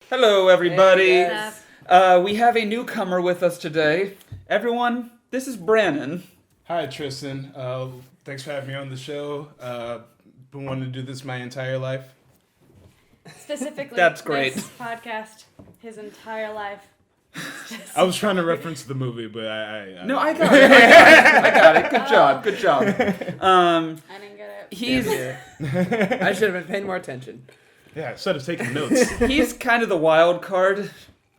Hello, everybody. Hey, We have a newcomer with us today. Everyone, this is Brannon. Hi, Tristan. Thanks for having me on the show. Been wanting to do this my entire life. Specifically, That's great. This podcast, his entire life. I was trying to reference the movie, but I No, I got it. I got it. Good job. Good job. I didn't get it. He's I should have been paying more attention. Yeah, instead of taking notes. he's kind of the wild card.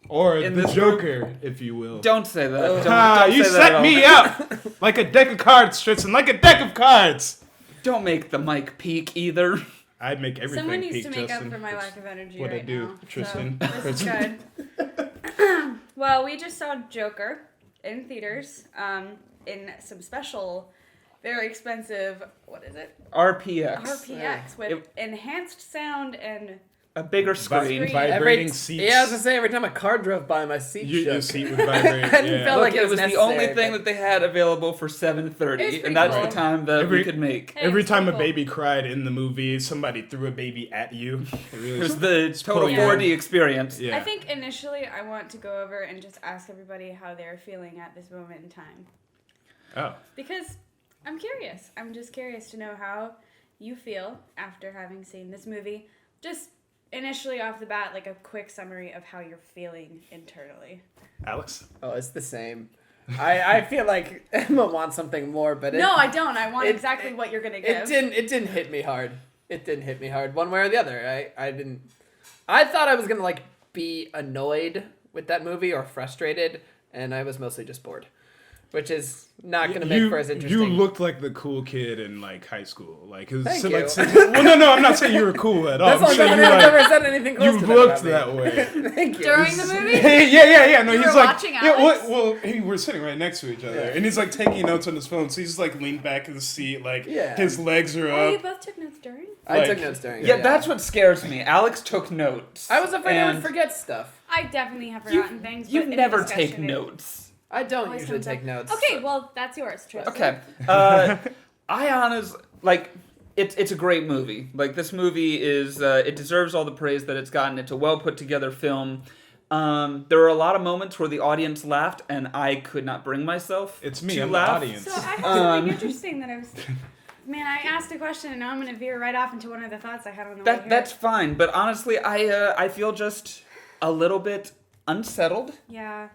Or In the this Joker, if you will. Don't say that. Don't You say that at set all. me up like a deck of cards, Tristan, like a deck of cards. Don't make the mic peak either. I'd make everything Someone needs peak, to make Justin. up for my lack of energy what right I do, now. Tristan. So, this is good. Well, we just saw Joker in theaters in some special, very expensive, what is it? RPX. RPX with enhanced sound and... A bigger screen. Vibrating seats. Yeah, I was gonna say, every time a car drove by, my seat shook. Your seat would vibrate. I didn't yeah. feel Look, like it was the necessary, only thing but- that they had available for It was $7.30, pretty and that's cool. the time that we could make. Hey, Every it's time pretty a cool. baby cried in the movie, somebody threw a baby at you. It really It was the total Yeah. 4D experience. Yeah. I think initially I want to go over and just ask everybody how they're feeling at this moment in time. Oh. Because I'm curious. I'm just curious to know how you feel after having seen this movie. Just initially off the bat, like a quick summary of how you're feeling internally. Alex? Oh, it's the same. I feel like Emma wants something more, but No, I don't. I want it- exactly what you're going to it give. didn't hit me hard. It didn't hit me hard one way or the other. I thought I was gonna like be annoyed with that movie or frustrated, and I was mostly just bored, which is not gonna make for as interesting. You looked like the cool kid in like high school. Like, it was Thank so, you. like, well, no, I'm not saying you were cool at all. That's I'm all. saying I've you like never said anything close you to looked that, that about me. way. Thank you. During the movie? yeah. No, You he's were like, watching yeah. Alex? Well, he were sitting right next to each other, and he's like taking notes on his phone. So he's just like leaned back in the seat, like Yeah. his legs are Oh, you up. both took notes during? I like- took notes during it. Yeah, that's what scares me. Alex took notes. I was afraid I and would forget stuff. I definitely have forgotten things. You but in never the discussion take it notes. I don't always usually comes take up. notes. Okay, well, that's yours, Tristan. Okay. I honestly, like, it's a great movie. Like, this movie is, it deserves all the praise that it's gotten. It's a well put together film. There were a lot of moments where the audience laughed, and I could not bring myself It's me, to I'm the laugh. audience. So I have something interesting that I was... Man, I asked a question, and now I'm going to veer right off into one of the thoughts I had on the way here. That's fine, but honestly, I feel just a little bit unsettled, Yeah.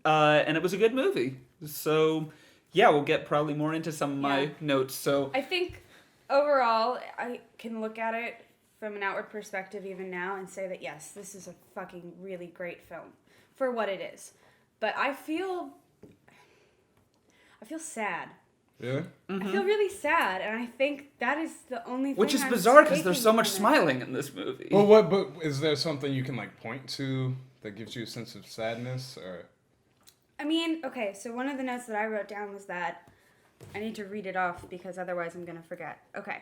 and it was a good movie. So, yeah, we'll get probably more into some of my Yeah. notes. So, I think overall, I can look at it from an outward perspective even now and say that, yes, this is a fucking really great film for what it is. But I feel sad. Yeah. I feel really sad, and I think that is the only thing which is I'm bizarre because there's taking so much from it. smiling in this movie. Well, but is there something you can like point to that gives you a sense of sadness, or? I mean, okay, so one of the notes that I wrote down was that I need to read it off because otherwise I'm gonna forget. Okay,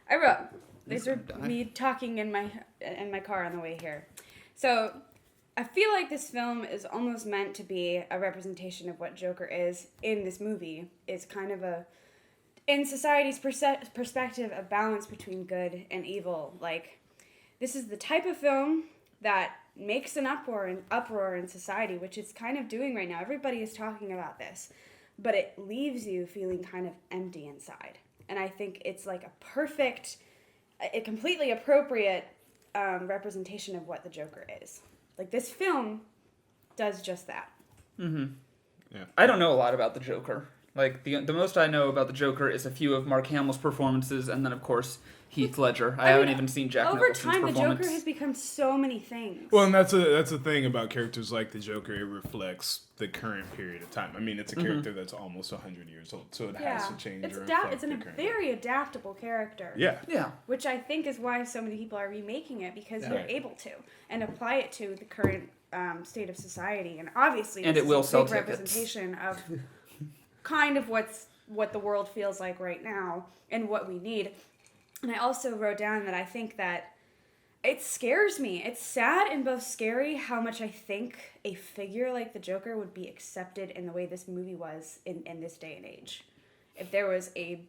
I wrote. These are me talking in my car on the way here. So I feel like this film is almost meant to be a representation of what Joker is in this movie. It's kind of a, in society's perspective, a balance between good and evil. Like, this is the type of film that makes an uproar in society, which it's kind of doing right now. Everybody is talking about this, but it leaves you feeling kind of empty inside. And I think it's like a completely appropriate representation of what the Joker is. Like, this film does just that. Mm-hmm. Yeah. I don't know a lot about the Joker. Like, the most I know about the Joker is a few of Mark Hamill's performances, and then, of course, Heath Ledger. I haven't even seen Jack Over Nicholson's time, the performance. Joker has become so many things. Well, and that's the thing about characters like the Joker. It reflects the current period of time. I mean, it's a character that's almost 100 years old, so it has to change. It's or reflect it's the a current. very adaptable character. Yeah. Yeah. Which I think is why so many people are remaking it, because Yeah. you're able to and apply it to the current state of society, and obviously And this it will is a sell big tickets. representation of kind of what the world feels like right now and what we need. And I also wrote down that I think that it scares me. It's sad and both scary how much I think a figure like the Joker would be accepted in the way this movie was in this day and age. if there was a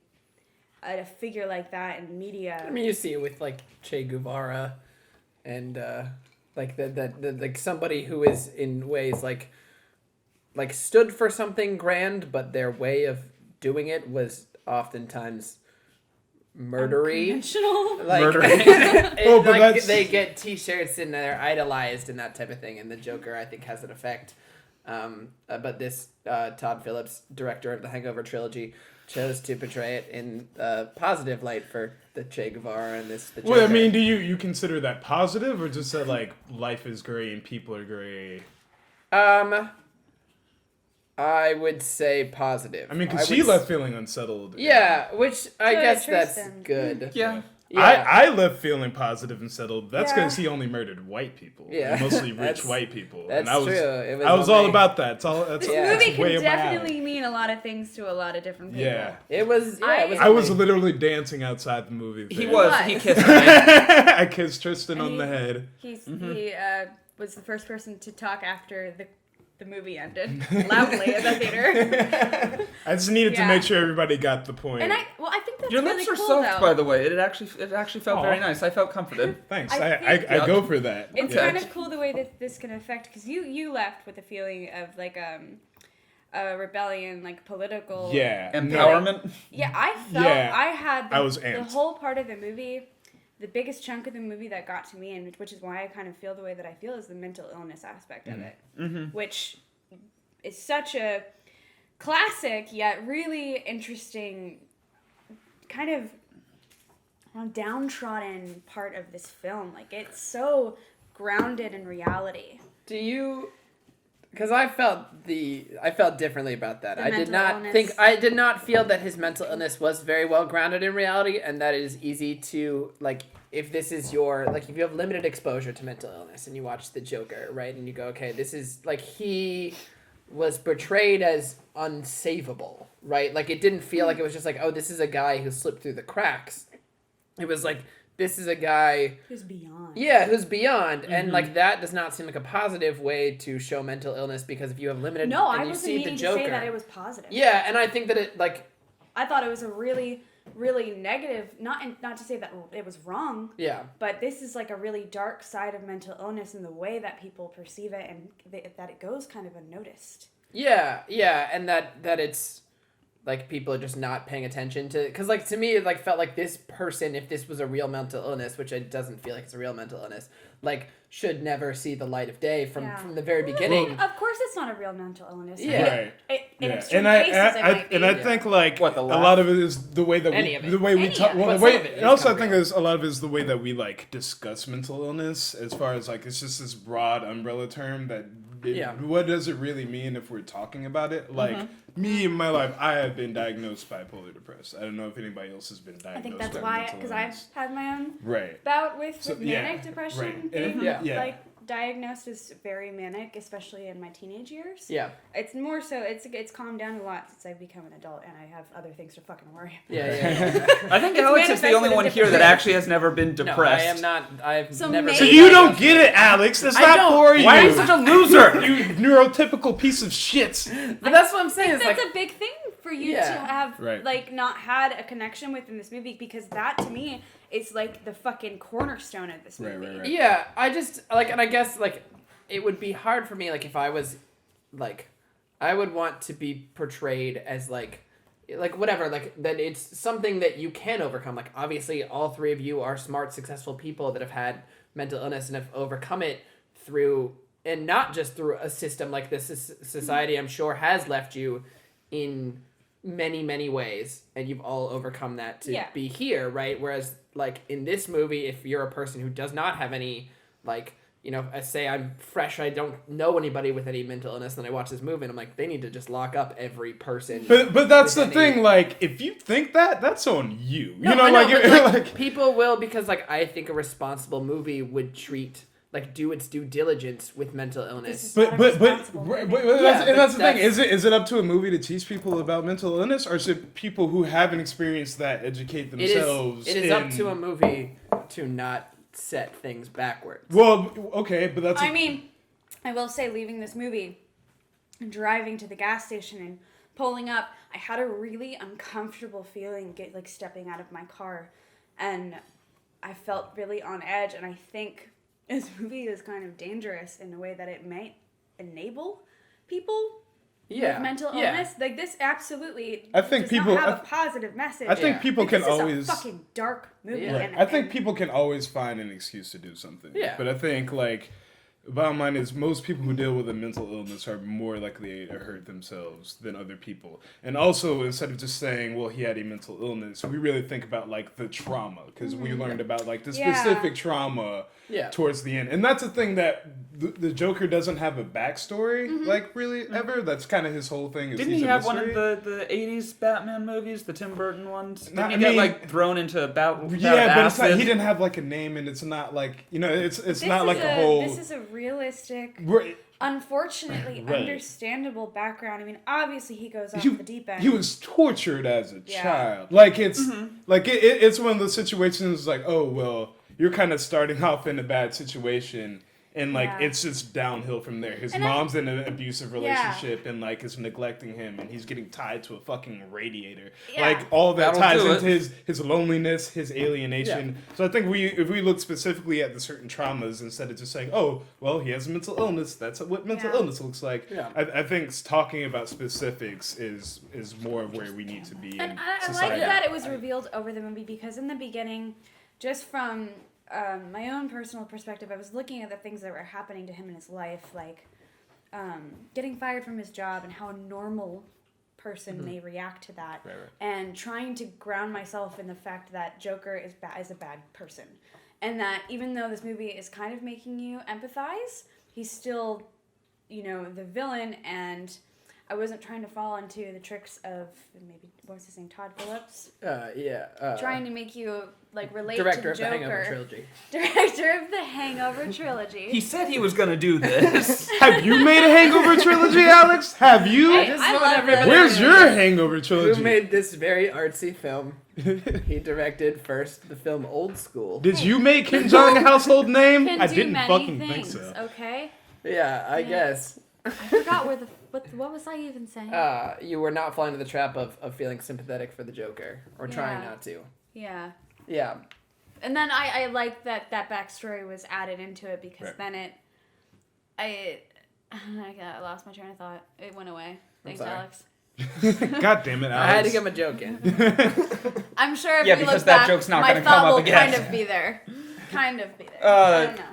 figure like that in media. I mean, you see it with like Che Guevara, and like the like somebody who is in ways like stood for something grand, but their way of doing it was oftentimes murdery. Unconventional. Like, Well, but like that's- they get T-shirts and they're idolized and that type of thing. And the Joker, I think, has an effect. But this Todd Phillips, director of the Hangover trilogy, chose to portray it in a positive light for the Che Guevara and the Joker. Well, I mean, do you consider that positive, or just that like life is gray and people are gray? I would say positive. I mean, because she left feeling unsettled. Yeah, which I Good, guess that's Tristan. good. Yeah. Yeah. I left feeling positive and settled. That's Yeah. because he only murdered white people. Yeah. Mostly rich That's- white people. That's and I was, true. It was I was all only- about that. It's all, that's, Yeah. that's Movie way can up my definitely alley. mean a lot of things to a lot of different people. Yeah. It was. Yeah, it was. I was only- literally dancing outside the movie He theater. was. was. He kissed me. I kissed Tristan And on the head. He was the first person to talk after the movie ended loudly in the theater. I just needed to Yeah. make sure everybody got the point. And I think that's Your really lips are cool, soft, though. by the way. It actually felt Aw. very nice. I felt comforted. Thanks. I I think- go for that. It's Yeah. kind of cool the way that this can affect, because you left with a feeling of like a rebellion, like political. Yeah. Empowerment. Yeah, I felt Yeah, I had I was the amped. whole part of the movie. The biggest chunk of the movie that got to me, and which is why I kind of feel the way that I feel, is the mental illness aspect of it, which is such a classic yet really interesting kind of downtrodden part of this film. Like, it's so grounded in reality. Do you? Because I felt differently about that. The I did mental not illness. think. I did not feel that his mental illness was very well grounded in reality, and that it is easy to like. If this is your if you have limited exposure to mental illness and you watch The Joker, right, and you go, okay, this is like he was portrayed as unsavable, right? Like it didn't feel like it was just like, oh, this is a guy who slipped through the cracks. It was like, this is a guy Who's beyond. yeah, who's beyond, and like that does not seem like a positive way to show mental illness, because if you have limited, No, and I you wasn't see meaning the to Joker, say that it was positive. yeah, and I think that it like I thought it was a really, really negative. Not to say that it was wrong, yeah, but this is like a really dark side of mental illness in the way that people perceive it, and that it goes kind of unnoticed. yeah, and that it's like people are just not paying attention to, because like to me it like felt like this person, if this was a real mental illness, which it doesn't feel like it's a real mental illness, like should never see the light of day from the very beginning. Of course, it's not a real mental illness. Yeah. Right. In Yeah. extreme And cases, it might be. I think like What, the a laugh? lot of it is the way that Any of it. the way we Any talk. of it. Well, But the some way, of it is and also I kinda think real. there's a lot of it is the way that we like discuss mental illness, as far as like it's just this broad umbrella term that. Yeah. What does it really mean if we're talking about it? Like me in my life, I have been diagnosed bipolar depressed. I don't know if anybody else has been diagnosed. I think that's with why, mental because I've illness. had my own Right. bout with So, manic yeah, depression. right. Being, And- yeah. like diagnosed as very manic, especially in my teenage years. Yeah, It's more so it's calmed down a lot since I've become an adult and I have other things to fucking worry about. yeah. I think It's Alex is the manifested in in one different here that ways. actually has never been No, depressed. I am not. I've So never. maybe- So been you don't diagnosed get with it, Alex. That's I not don't. for you. Why are you such a loser? You neurotypical piece of shit. But that's what I'm saying. It's That's like a big thing for you Yeah. to have Right. like not had a connection with in this movie, because that to me is like the fucking cornerstone of this Right, movie. right. yeah, I just like, and I guess like it would be hard for me, like if I was like, I would want to be portrayed as like whatever, like that it's something that you can overcome. Like obviously all three of you are smart, successful people that have had mental illness and have overcome it through, and not just through a system like this. Society, I'm sure, has left you in many ways, and you've all overcome that to Yeah. be here, right? Whereas like in this movie, if you're a person who does not have any, like, you know, I say I'm fresh, I don't know anybody with any mental illness, then I watch this movie and I'm like, they need to just lock up every person. But that's the with any- thing. Like, if you think that, that's on you. No, You know, I like, but, you're like, like people will, because like I think a responsible movie would treat, like, do its due diligence with mental illness. This is- But responsible movie. that's, and that's the thing. that's- Is it up to a movie to teach people about mental illness, or is it people who haven't experienced that educate themselves? It is up to a movie to not set things backwards. Well, okay, but that's. I mean, I will say, leaving this movie and driving to the gas station and pulling up, I had a really uncomfortable feeling stepping out of my car, and I felt really on edge. And I think this movie is kind of dangerous in a way that it might enable people with mental illness. Like, this absolutely does not have a positive message. I think people can always... This is a fucking dark movie. Right. I think people can always find an excuse to do something. Yeah. But I think, like, the bottom line is most people who deal with a mental illness are more likely to hurt themselves than other people. And also, instead of just saying, well, he had a mental illness, we really think about, like, the trauma. Because we learned about, like, the specific trauma towards the end. And that's the thing that the Joker doesn't have a backstory, like, really, ever. That's kind of his whole thing. Didn't he have one of the 80s Batman movies, the Tim Burton ones? Didn't he get, like, thrown into but it's not, he didn't have, like, a name, and it's not, like, you know, it's not, like, a whole... This is a realistic, unfortunately understandable background. I mean, obviously he goes off the deep end. He was tortured as a child. Like, it's like it's one of those situations like, oh, well, you're kind of starting off in a bad situation. And, like, it's just downhill from there. His mom's in an abusive relationship and, like, is neglecting him. And he's getting tied to a fucking radiator. Yeah. Like, all that ties into his loneliness, his alienation. Yeah. So I think if we look specifically at the certain traumas instead of just saying, oh, well, he has a mental illness. That's what mental illness looks like. Yeah. I think talking about specifics is more of where we need to be in society. I like that it was revealed over the movie because in the beginning, just from... my own personal perspective, I was looking at the things that were happening to him in his life, like getting fired from his job and how a normal person may react to that, and trying to ground myself in the fact that Joker is a bad person, and that even though this movie is kind of making you empathize, he's still, you know, the villain. And I wasn't trying to fall into the tricks of maybe, what was his name, Todd Phillips? Trying to make you, like, relate to the Joker. Director of the Hangover trilogy. Director of the Hangover trilogy. He said he was going to do this. Have you made a Hangover trilogy, Alex? Have you? I love this. Where's your Hangover trilogy? Who made this very artsy film? He directed first the film Old School. Did you make Kim Jong a household name? I didn't fucking think so. Okay? Yeah, I guess. I forgot what was I even saying? You were not falling into the trap of feeling sympathetic for the Joker, or trying not to. Yeah. Yeah. And then I like that backstory was added into it because then I lost my train of thought. It went away. Thanks, Alex. God damn it, Alex. I had to get my joke in. I'm sure if you look that back, joke's not my going to come thought up will again. kind of be there. I don't know.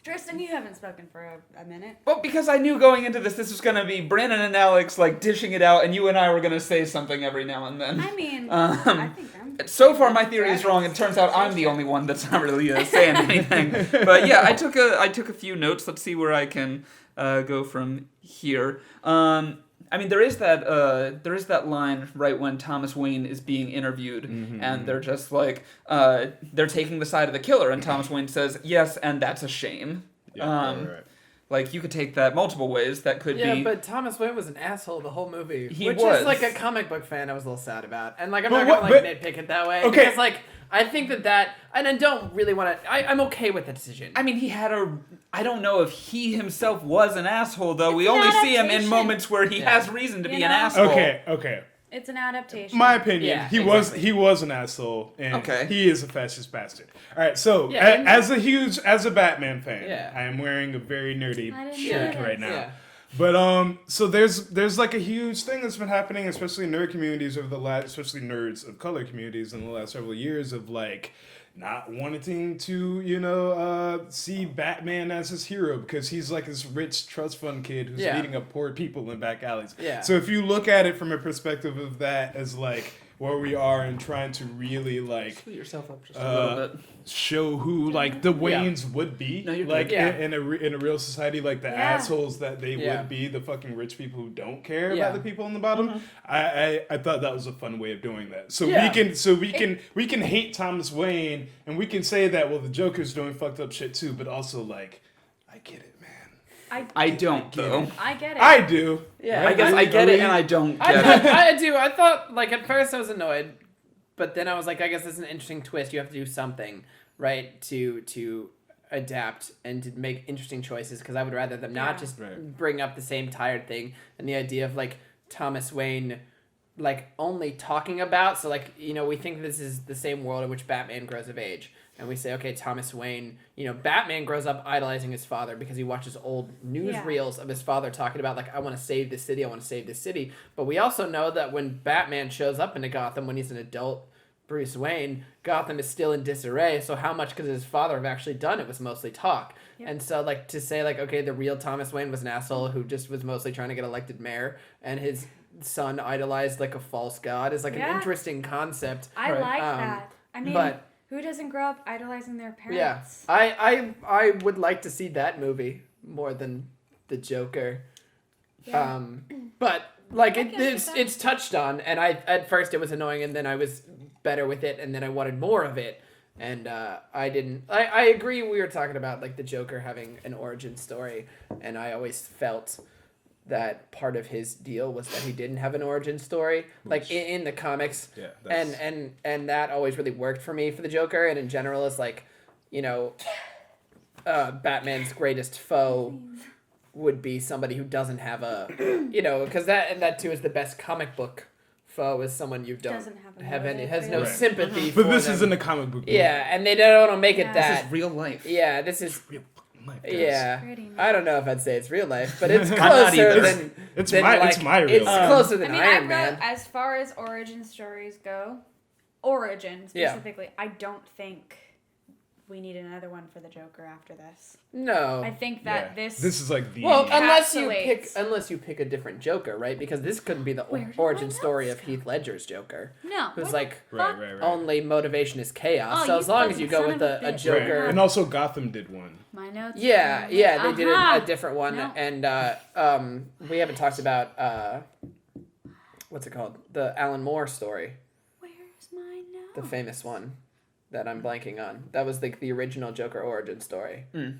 Tristan, you haven't spoken for a minute. Well, because I knew going into this was going to be Brandon and Alex, like, dishing it out, and you and I were going to say something every now and then. I mean, I think so far my theory is wrong. It turns out I'm the only one that's not really saying anything. But yeah, I took a few notes. Let's see where I can go from here. I mean, there is that line right when Thomas Wayne is being interviewed, and they're just like, they're taking the side of the killer, and Thomas Wayne says, "Yes, and that's a shame." Right. Like, you could take that multiple ways. That could be... Yeah, but Thomas Wayne was an asshole the whole movie. Which was. Is, like, a comic book fan I was a little sad about. And, like, I'm not going to, like, nitpick it that way. Okay. Because, like, I think that... And I don't really want to... I'm okay with the decision. I mean, he had a... I don't know if he himself was an asshole, though. We only see him in moments where he has reason to be an asshole. Okay. It's an adaptation. My opinion, he was an asshole, and he is a fascist bastard. All right, so as a Batman fan, I am wearing a very nerdy shirt right now. Yeah. But so there's like a huge thing that's been happening, especially in nerd communities especially nerds of color communities in the last several years of like not wanting to, see Batman as his hero because he's like this rich trust fund kid who's beating up poor people in back alleys. Yeah. So if you look at it from a perspective of that as like where we are and trying to really like Screw yourself up just a little bit. Show who like the Waynes would be like in a real society, like the assholes that they would be, the fucking rich people who don't care about the people on the bottom. I thought that was a fun way of doing that. So we can hate Thomas Wayne and we can say that, well, the Joker's doing fucked up shit too, but also like I get it, man. I don't though. I get it. I do. Yeah. I guess I get it and I don't get it. I do. I thought, like, at first I was annoyed, but then I was like, I guess it's an interesting twist. You have to do something, right, to adapt and to make interesting choices, because I would rather them not just bring up the same tired thing and the idea of, like, Thomas Wayne like only talking about. So like, you know, we think this is the same world in which Batman grows of age. And we say, okay, Thomas Wayne, you know, Batman grows up idolizing his father because he watches old newsreels of his father talking about, like, I want to save this city, I want to save this city. But we also know that when Batman shows up into Gotham, when he's an adult Bruce Wayne, Gotham is still in disarray. So how much could his father have actually done? It was mostly talk. Yep. And so, like, to say, like, okay, the real Thomas Wayne was an asshole who just was mostly trying to get elected mayor, and his son idolized, like, a false god is, like, an interesting concept. I like that. I mean... But, who doesn't grow up idolizing their parents? Yeah, I would like to see that movie more than the Joker. Yeah. But like it's touched on, and I at first it was annoying, and then I was better with it, and then I wanted more of it, and I didn't. I agree. We were talking about like the Joker having an origin story, and I always felt that part of his deal was that he didn't have an origin story, like in the comics, and that always really worked for me for the Joker, and in general is like, you know, Batman's greatest foe would be somebody who doesn't have a, you know, because that too is the best comic book foe is someone you don't have any, has no sympathy for. But this isn't a comic book movie. Yeah, and they don't want to make it that. This is real life. Yeah, this is real. Yeah, I don't know if I'd say it's real life, but it's closer than it's my real life. It's closer than Iron Man. As far as origin stories go, origin specifically, I don't think we need another one for the Joker after this. No, I think that this is like the unless you pick a different Joker, right? Because this couldn't be the origin story of Heath Ledger's Joker. No, who's like right. only motivation is chaos. So as long as you go with a Joker, and also Gotham did one. My notes. Yeah, they did a different one, and we haven't talked about what's it called? The Alan Moore story. Where's my notes? The famous one that I'm blanking on. That was the original Joker origin story. Wait,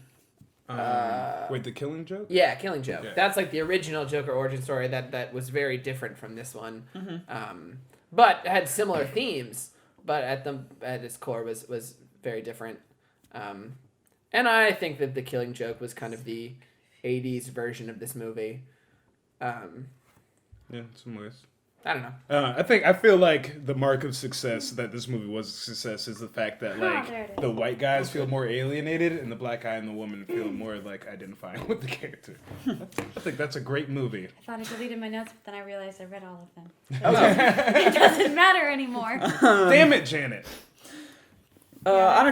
the Killing Joke? Yeah, Killing Joke. Yeah. That's like the original Joker origin story that was very different from this one, but had similar themes. But at its core was very different. And I think that the Killing Joke was kind of the 80s version of this movie. Yeah, some ways. I don't know. I feel like the mark of success that this movie was a success is the fact that like the white guys feel more alienated and the black guy and the woman feel more like identifying with the character. I think that's a great movie. I thought I deleted my notes, but then I realized I read all of them. It doesn't matter anymore. Damn it, Janet. On a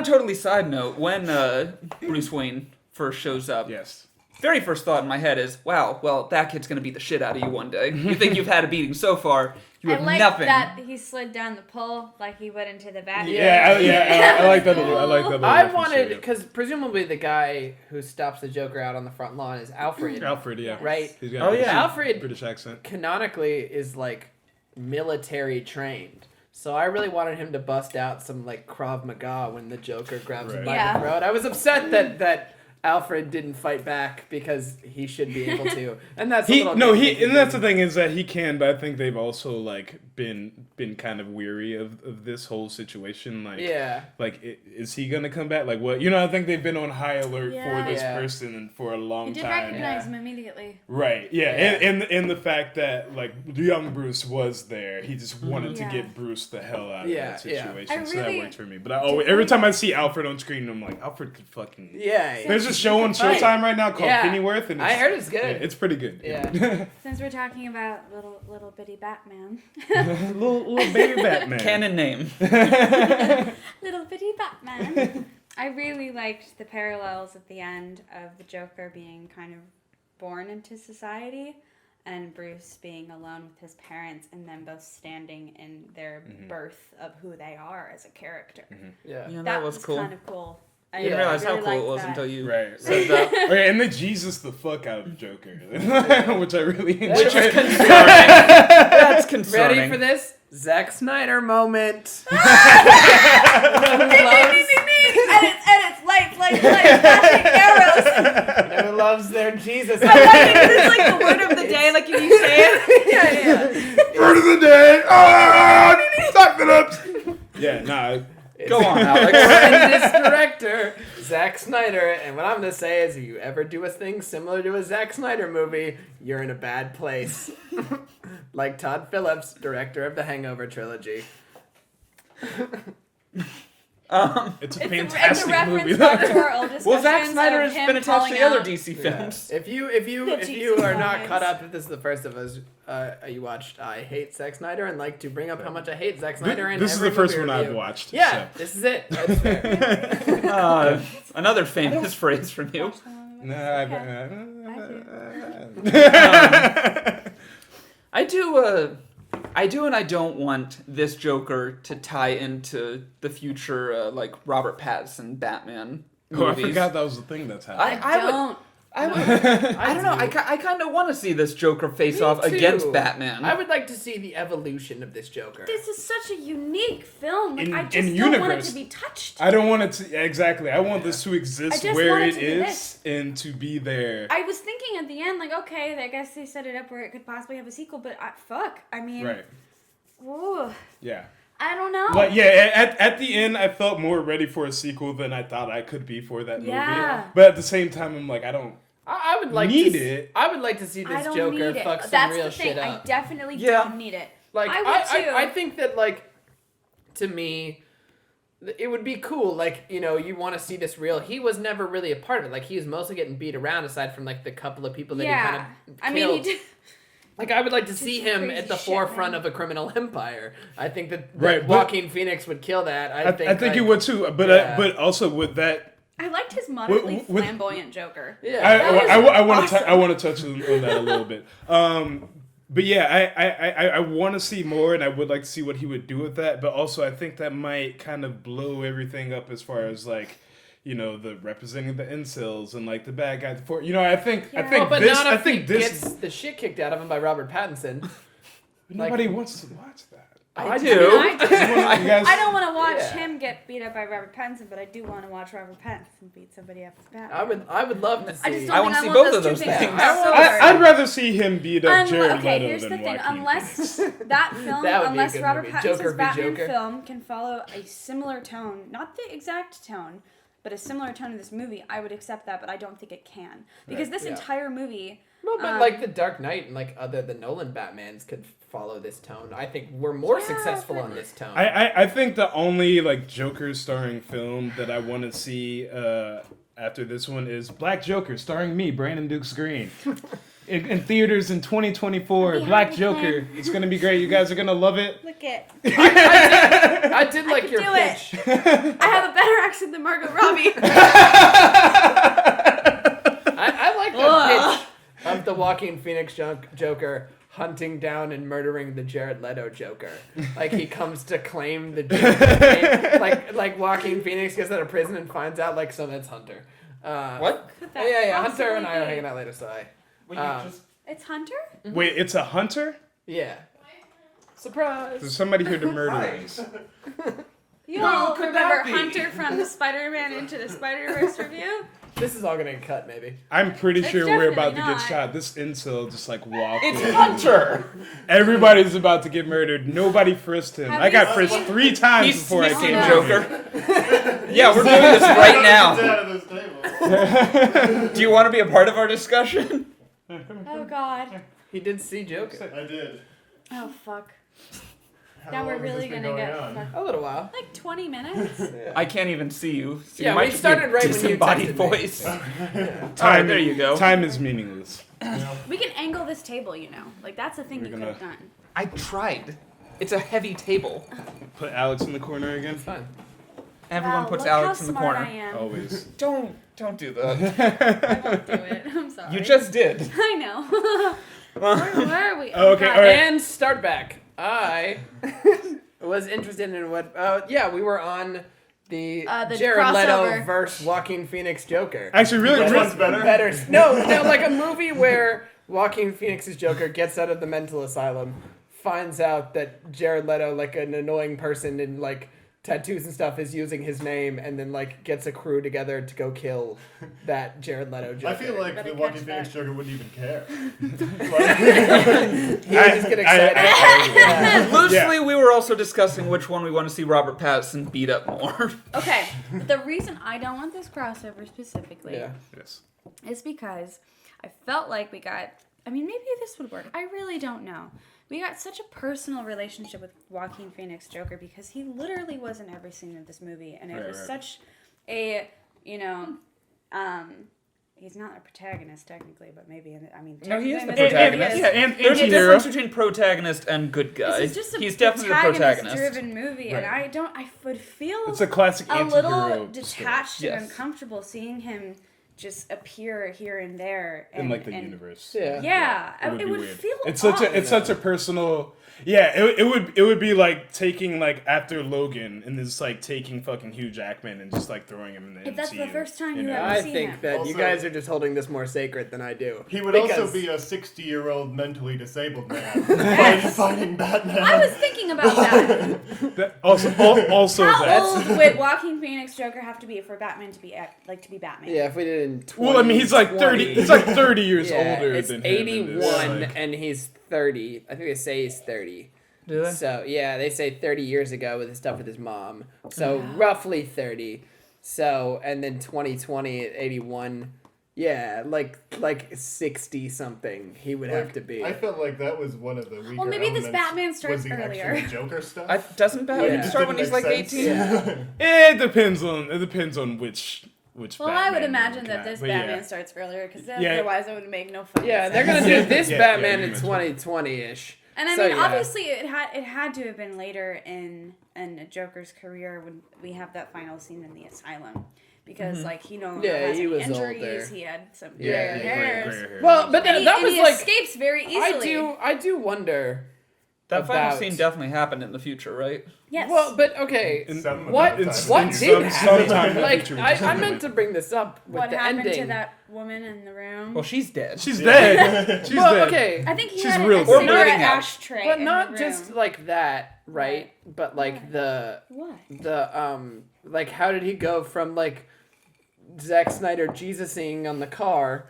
totally side note, when Bruce Wayne first shows up, very first thought in my head is, wow, well, that kid's going to beat the shit out of you one day. You think you've had a beating so far, you have nothing. I like that he slid down the pole like he went into the back. I like that. I like that. I wanted, because presumably the guy who stops the Joker out on the front lawn is Alfred. Alfred, yeah. Right? He's got Alfred, British accent. Canonically is like military trained. So I really wanted him to bust out some like Krav Maga when the Joker grabs him by the throat. I was upset that Alfred didn't fight back because he should be able to, and that's that's the thing is that he can, but I think they've also like been kind of weary of this whole situation. Is he gonna come back? Like what? I think they've been on high alert for this person for a long time. He did recognize him immediately. Right. Yeah. And the fact that like the young Bruce was there, he just wanted to get Bruce the hell out of that situation. So that worked for me. But every time I see Alfred on screen, I'm like, Alfred could fucking There's a show on Showtime right now called Pennyworth, and I heard it's good. Yeah, it's pretty good. Yeah. Since we're talking about little bitty Batman, little baby Batman, canon name, little bitty Batman. I really liked the parallels at the end of the Joker being kind of born into society, and Bruce being alone with his parents, and them both standing in their birth of who they are as a character. Yeah, that was cool. Kind of cool. I didn't realize how cool it was until you said that. And they Jesus the fuck out of Joker, which I really enjoyed. Which is concerning. That's concerning. Ready for this? Zack Snyder moment. Edits, lights, flashing arrows. Everyone loves their Jesus. I like it because it's like the word of the day, like you say it. Word of the day. Suck it up. Yeah, nah. Go on, Alex. And this director, Zack Snyder, and what I'm going to say is if you ever do a thing similar to a Zack Snyder movie, you're in a bad place. Like Todd Phillips, director of the Hangover trilogy. It's a fantastic movie. Well, Zack Snyder has been attached to the other DC films. Yeah. If you are not caught up, if this is the first of us you watched, I Hate Zack Snyder and like to bring up how much I hate Zack Snyder. This is the first one I've watched. Yeah, so. This is it. That's fair. Another famous phrase from you. I do and I don't want this Joker to tie into the future, like Robert Pattinson Batman movies. Oh, I forgot that was the thing that's happening. I don't know. I kind of want to see this Joker face off against Batman. I would like to see the evolution of this Joker. This is such a unique film. Like, I just don't want it to be touched. I don't want it to exactly. I want this to exist where it is and to be there. I was thinking at the end, like, okay, I guess they set it up where it could possibly have a sequel, but I mean, right? Ooh, yeah. I don't know. Like, yeah, at the end, I felt more ready for a sequel than I thought I could be for that movie. But at the same time, I'm like, I would like need to it. I would like to see this Joker fuck some real shit up. I definitely don't need it. Like, I would too. I think that, like, to me, it would be cool. Like, you know, you want to see this real. He was never really a part of it. Like, he was mostly getting beat around aside from, like, the couple of people that he kind of killed. I mean, he did. Like, I would like to see him at the forefront of a criminal empire. I think that Right, Joaquin Phoenix would kill that. I think he would too. But also with that, I liked his moderately flamboyant Joker. Yeah, I want to touch on that a little bit. But yeah, I want to see more, and I would like to see what he would do with that. But also, I think that might kind of blow everything up as far as like, you know, the representing the incels and like the bad guys. You know, I think he gets the shit kicked out of him by Robert Pattinson. Nobody wants to watch that. I do. I don't want to watch him get beat up by Robert Pattinson, but I do want to watch Robert Pattinson beat somebody up with Batman. I would love to see. I want to see both of those things. I'd rather see him beat up Jared Leto Okay, here's the than thing. Joaquin Unless Phoenix. that film, unless Robert Pattinson's Batman Joker. film can follow a similar tone, not the exact tone, but a similar tone to this movie, I would accept that, but I don't think it can. Because this entire movie... Well, but like The Dark Knight and like the Nolan Batmans could follow this tone. I think we're more successful on this tone. I think the only like Joker starring film that I want to see after this one is Black Joker starring me, Brandon Dukes Green. In theaters in 2024, Black Joker. It's gonna be great. You guys are gonna love it. Look it. I did like your pitch. I have a better accent than Margot Robbie. I like the pitch of the Joaquin Phoenix Joker hunting down and murdering the Jared Leto Joker. Like, he comes to claim the Joker. like Joaquin Phoenix gets out of prison and finds out, like, so that's Hunter. What? Yeah. Hunter and I are hanging out later, so It's Hunter? Wait, it's a hunter? Yeah. Surprise! There's somebody here to murder us. You all remember Hunter from the Spider-Man Into the Spider-Verse review? This is all gonna get cut, maybe. I'm pretty sure we're about to get shot. This incel just like walked in. It's Hunter! Everybody's about to get murdered. Nobody frisked him. I got frisked 3 times before I came Joker. Yeah, we're doing this right now. Do you want to be a part of our discussion? Oh, God. He did see Joker. I did. Oh, fuck. Now we're really gonna get a little while, like 20 minutes. Yeah. I can't even see you. So yeah, we started right when you disembodied voice. Time, there you go. Time is meaningless. We can angle this table, you know. Like, that's a thing you could have done. I tried. It's a heavy table. Put Alex in the corner again. It's fine. Everyone puts Alex in the corner. I am. Always. Don't do that. I won't do it. I'm sorry. You just did. I know. Where are we? Okay, all right. And start back. I was interested in what... we were on the Jared Leto versus Joaquin Phoenix Joker. Actually, really, which one's better? No, like a movie where Joaquin Phoenix's Joker gets out of the mental asylum, finds out that Jared Leto, like an annoying person in like tattoos and stuff is using his name and then like gets a crew together to go kill that Jared Leto Joker. I feel like the Joaquin Phoenix Joker wouldn't even care. He would just get excited. Loosely, we were also discussing which one we want to see Robert Pattinson beat up more. Okay, but the reason I don't want this crossover specifically is because I felt like we got, I mean, maybe this would work. I really don't know. We got such a personal relationship with Joaquin Phoenix Joker because he literally was in every scene of this movie, and it was such a, you know, he's not a protagonist technically, but maybe no, he is the protagonist. And there's a difference between protagonist and good guy. This is just he's definitely the protagonist. Driven movie, and I would feel it's a classic a little anti-hero detached story. and uncomfortable seeing him just appear here and there in like the universe. It would feel it's odd. such a personal. It would be like taking like after Logan and just like taking fucking Hugh Jackman and just like throwing him in the if MCU. that's the first time you ever I seen think him. that Also, you guys are just holding this more sacred than I do. He would also be a 60-year-old mentally disabled man fighting Batman. I was thinking about that. Also How old would Joaquin Phoenix Joker have to be for Batman to be Batman? Yeah, if we did it in 20, well, I mean, he's like 30. He's like 30 years older it's than 81 him. and he's 30. I think they say he's 30. Do they? So yeah, they say 30 years ago with his stuff with his mom. So roughly 30. So and then 2020 at 81. Yeah, like 60 something he would have to be. I felt like that was one of the weaker Well, maybe this elements Batman starts was the earlier. actual Joker stuff. Doesn't Batman Yeah. start when he's like 18? It depends on which. Well, Batman I would imagine that this but Batman starts earlier because otherwise it would make no fucking Yeah, sense. they're gonna do this Batman you in mentioned 2020-ish. And I So, mean, yeah. obviously, it had to have been later in Joker's career when we have that final scene in the asylum, because like he no longer has he any was injuries. older. He had some gray hairs. hair. Well, but And that was he like escapes very easily. I do wonder. That final about- scene definitely happened in the future, right? Yes. Well, but okay, Some what time. what did happen? sometime in the Like future, I meant to bring this up with what the happened ending. to that woman in the room? Well, she's dead. She's dead. She's Well, dead. okay, I think he She's had real a dead. cigarette Or not. ashtray. but in not the just room. like that, right? But like the like how did he go from like Zack Snyder Jesusing on the car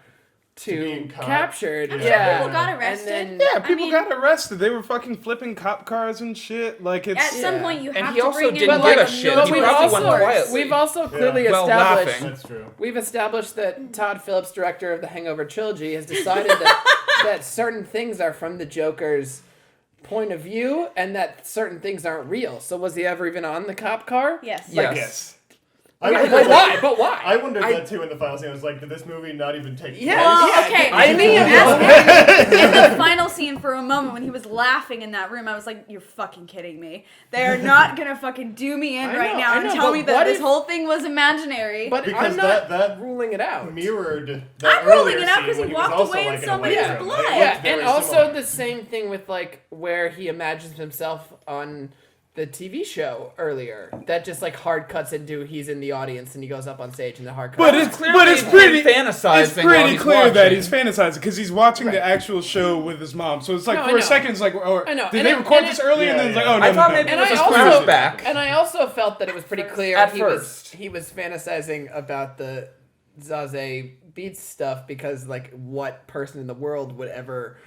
to being caught. captured? I'm sure Yeah, people got And arrested. then- Yeah, people got arrested. They were fucking flipping cop cars and shit. Like it's At some point, you And have he to also bring in didn't like give a shit. But He we've probably also, went quietly. we've also clearly Well, established laughing. That's true. we've established that Todd Phillips, director of the Hangover trilogy, has decided that certain things are from the Joker's point of view and that certain things aren't real. So was he ever even on the cop car? Yes. yes. I But wondered why? But why? I wondered that too in the final scene. I was like, did this movie not even take place? Well, Yeah, okay. I mean, in the final scene for a moment when he was laughing in that room, I was like, "You're fucking kidding me! They are not gonna fucking do me in I right know, now I and know, tell but me that what this if- whole thing was imaginary." But Because I'm not that ruling it out. mirrored that I'm ruling earlier it out scene 'cause he when walked was also, away in like, an somebody's electrum. blood. It looked Yeah, very and also similar. the same thing with like where he imagines himself on the TV show earlier. That just like hard cuts into he's in the audience and he goes up on stage and the hard cuts. But it's Clearly pretty fantasizing. It's while pretty he's clear watching. that he's fantasizing because he's watching the actual show with his mom. So it's like No, I for a know. second, it's like, or I know. did And they it- record and this it- earlier? And then it's like, oh no, I thought no, maybe no. And it was I a also flashback. and I also felt that it was pretty clear At he first. was fantasizing about the Zazie Beetz stuff because like what person in the world would ever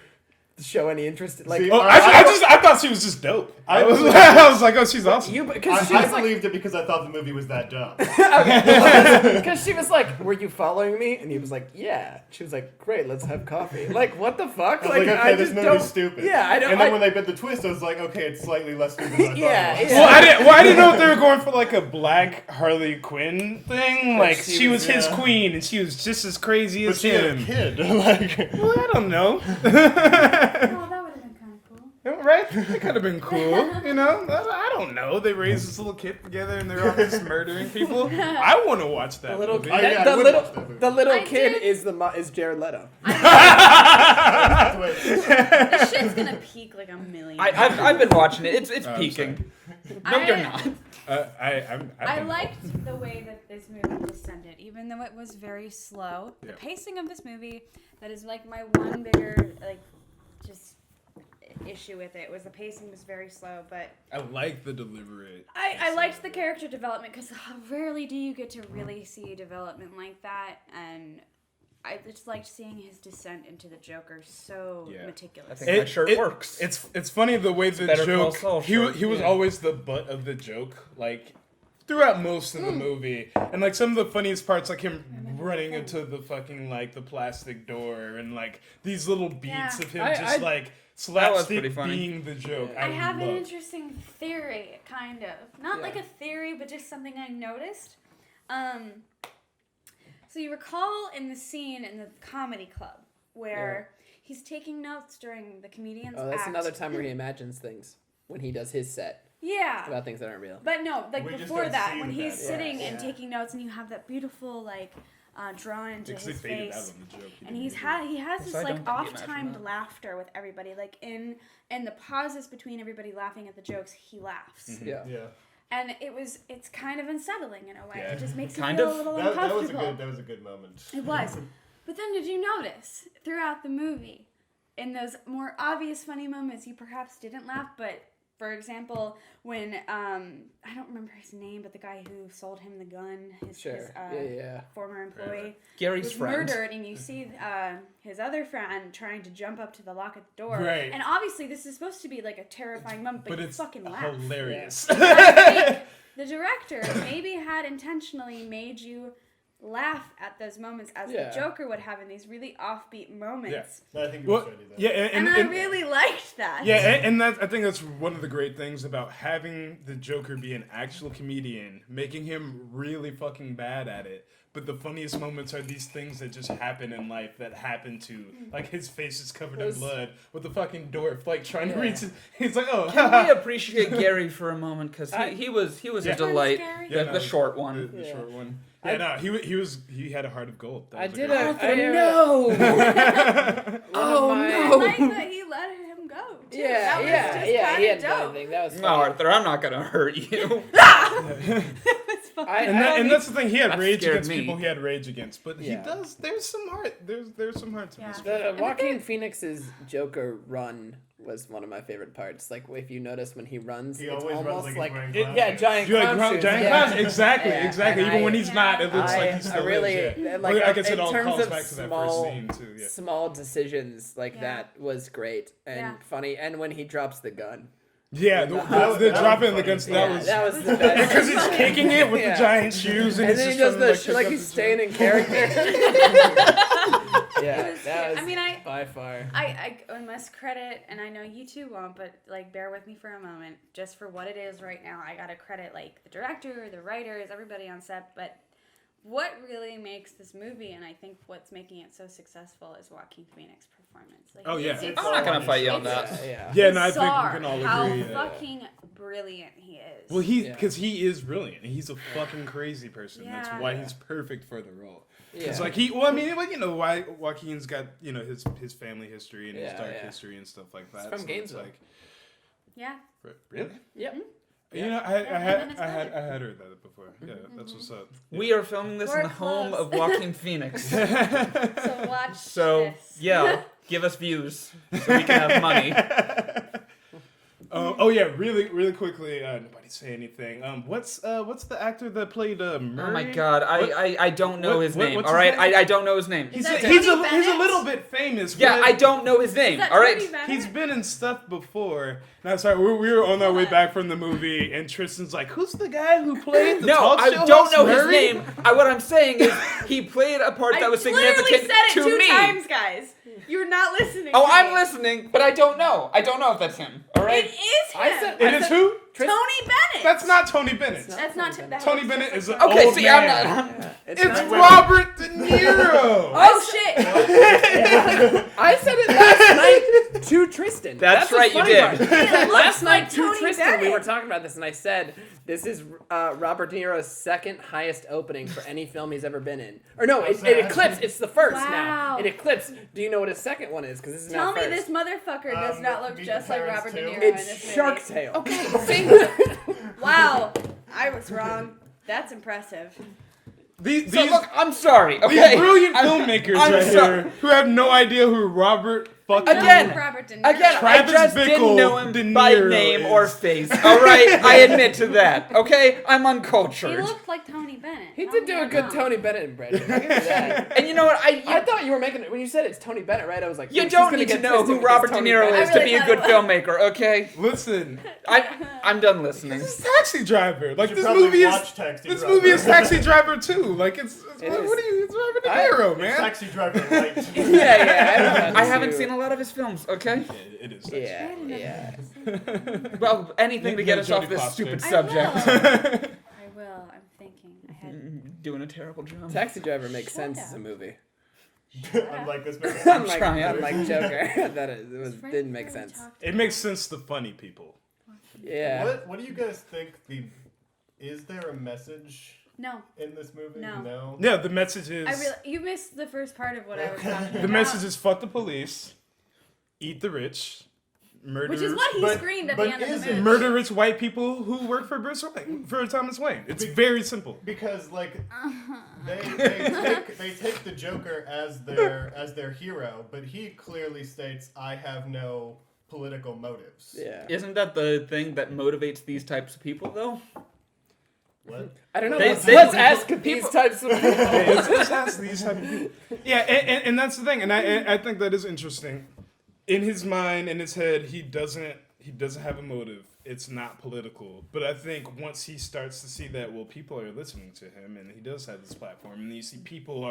show any interest in, like See, Oh, I thought she was just dope. I was like, oh, she's awesome. you because she I was like believed it because I thought the movie was that dumb. because she was like, "Were you following me?" And he was like, "Yeah." She was like, "Great, let's have coffee." Like, what the fuck? I was like, okay, this just movie's don't- stupid. Yeah, I don't. And then like, when they bit the twist, I was like, okay, it's slightly less stupid than I thought Yeah, it was. yeah. Well, I didn't know if they were going for like a black Harley Quinn thing. Like she she was was- his yeah. queen, and she was just as crazy But as she had a him. kid. Like, Well, I don't know. Oh, that would have been kind of cool. Right? That could have been cool. You know? I don't know. They raised this little kid together and they're all just murdering people. I want to watch that the little movie. yeah, I the would little watch that movie. the little I kid did- is Jared Leto. wait, This shit's gonna peak like a million. I've been watching it. It's I'm peaking. No, you're not. I liked the way that this movie descended, even though it was very slow. The Yeah. pacing of this movie, that is like my one bigger, like, just, issue with it. Was the pacing was very slow, but I like the deliberate. I liked the character development because rarely do you get to really see development like that, and I just liked seeing his descent into the Joker so meticulous. I think that shirt works. It's funny the way the joke. He was always the butt of the joke, like throughout most of the movie, and like some of the funniest parts, like him running into the fucking like the plastic door, and like these little beats of him like slapstick being the joke. I have an interesting theory, kind of not like a theory, but just something I noticed. So you recall in the scene in the comedy club where he's taking notes during the comedian's that's act. another time where he imagines things when he does his set. Yeah. About things that aren't real. But no, like before that, when he's sitting and taking notes, and you have that beautiful like drawn into his face, and he has this like off-timed laughter with everybody, like in the pauses between everybody laughing at the jokes, he laughs. Mm-hmm. Yeah. And it's kind of unsettling in a way. It just makes you feel a little uncomfortable. That was a good moment. It was. But then did you notice throughout the movie, in those more obvious funny moments, you perhaps didn't laugh, but for example, when I don't remember his name, but the guy who sold him the gun, his former employee, Gary's was friend. murdered, and you see his other friend trying to jump up to the lock at the door. Right. And obviously, this is supposed to be like a terrifying moment, but you it's fucking laugh. hilarious. I think the director maybe had intentionally made you laugh at those moments as the Joker would have in these really offbeat moments. Yeah. I think he was trying to do that. Yeah, and I really liked that. Yeah, and that, I think that's one of the great things about having the Joker be an actual comedian, making him really fucking bad at it. But the funniest moments are these things that just happen in life that happen to, like his face is covered in blood with the fucking dwarf, like trying to reach. He's like, oh. Can we appreciate Gary for a moment because he was a delight. The short one. The short one. Yeah, he had a heart of gold. No. Oh I no! like that he let him go. Too. He That hadn't done dope. anything. That was No, Arthur, I'm not gonna hurt you. And that's the thing. He had rage against me. people he had rage against, but he does. There's some heart. There's some heart to this. Joaquin Phoenix's Joker run was one of my favorite parts. Like if you notice when he runs, he it's always almost runs like giant clown shoes. Exactly. Even when he's not, it looks like he's still like I guess it all terms calls of back to that first scene too. Yeah. Small decisions like that was great and funny. And when he drops the gun. Yeah, the dropping of the guns, that was the best. Because he's kicking it with the giant shoes, and then he does the shit like he's staying in character. By far. I must credit, and I know you two won't, but like bear with me for a moment, just for what it is right now. I gotta credit like the director, the writers, everybody on set, but what really makes this movie, and I think what's making it so successul, is Joaquin Phoenix's performance. Like, I'm not gonna fight you on that. Yeah, no, I think we can all agree. How fucking brilliant he is. Well, because he is brilliant. He's a fucking crazy person. That's why he's perfect for the role. It's like why Joaquin's got his family history and his dark history and stuff like that. It's from Gainesville. Really? Yep. I had heard that before. Yeah, that's what's up. We are filming this in the home of Joaquin Phoenix. So watch this. Give us views so we can have money. Really quickly. Nobody say anything. What's the actor that played Murray? Oh my God, I don't know his name. All right, I don't know his name. He's a little bit famous. Yeah, I don't know his name. All right, he's been in stuff before. No, sorry, we were on our way back from the movie, and Tristan's like, "Who's the guy who played the talk show I don't know Murray?" his name. What I'm saying is he played a part that was significant said it to two me. times, guys. You're not listening. Oh, to I'm me. listening, but I don't know. I don't know if that's him. All right. It is him. It is who? Tony Bennett. That's not Tony Bennett. That's not Tony Bennett is an okay. old See, man. I'm not. It's Robert De Niro. Oh shit! I said it last night to Tristan. That's right, you did. Last night to Tony Tristan, Bennett. we were talking about this, and I said this is Robert De Niro's second highest opening for any film he's ever been in. Or no, it eclipsed. It's the first now. It eclipsed. Do you know what his second one is? Because this is Tell not me first. this motherfucker does not look just like Robert De Niro in It's this movie. Shark Tale. Okay. Wow, I was wrong. That's impressive. These look, I'm sorry. Okay, these brilliant filmmakers here who have no idea who Robert fucking Robert De Niro. I just didn't know him by name or face. All right, I admit to that. Okay, I'm uncultured. He looked like Tony Bennett. He did do a good Tony Bennett impression. I give you that. And you know what? I thought you were making it when you said it's Tony Bennett, right? I was like, you don't need to know who Robert De Niro is to be a good filmmaker. Okay, Listen, I'm done listening. this is Taxi Driver. Like this probably movie is watch Taxi this Driver. movie is Taxi Driver too. Like it's It what is. are you? It's Robert De Niro, man. Taxi Driver light. Yeah. I haven't seen a lot of his films. Okay, It is. Yeah. well, anything to get us off this stupid subject. I will. I'm thinking. I had. Doing a terrible job. Taxi Driver makes sense as a movie. Unlike this movie. Unlike Joker, didn't make sense. It makes sense to funny people. Yeah. What do you guys think is there a message No. in this movie? No. Yeah, the message is You missed the first part of what I was talking about. the message is fuck the police, eat the rich, murder. Which is what he screamed at the end of the movie. Murder rich white people who work for Thomas Wayne. It's very simple. Because like they take the Joker as their hero, but he clearly states, "I have no political motives." Yeah. Isn't that the thing that motivates these types of people, though? What? I don't know. Let's ask these types of people. Let's ask these type of people. Yeah, and that's the thing, and I think that is interesting. In his mind, in his head, he doesn't have a motive. It's not political. But I think once he starts to see that, well, people are listening to him, and he does have this platform, and you see people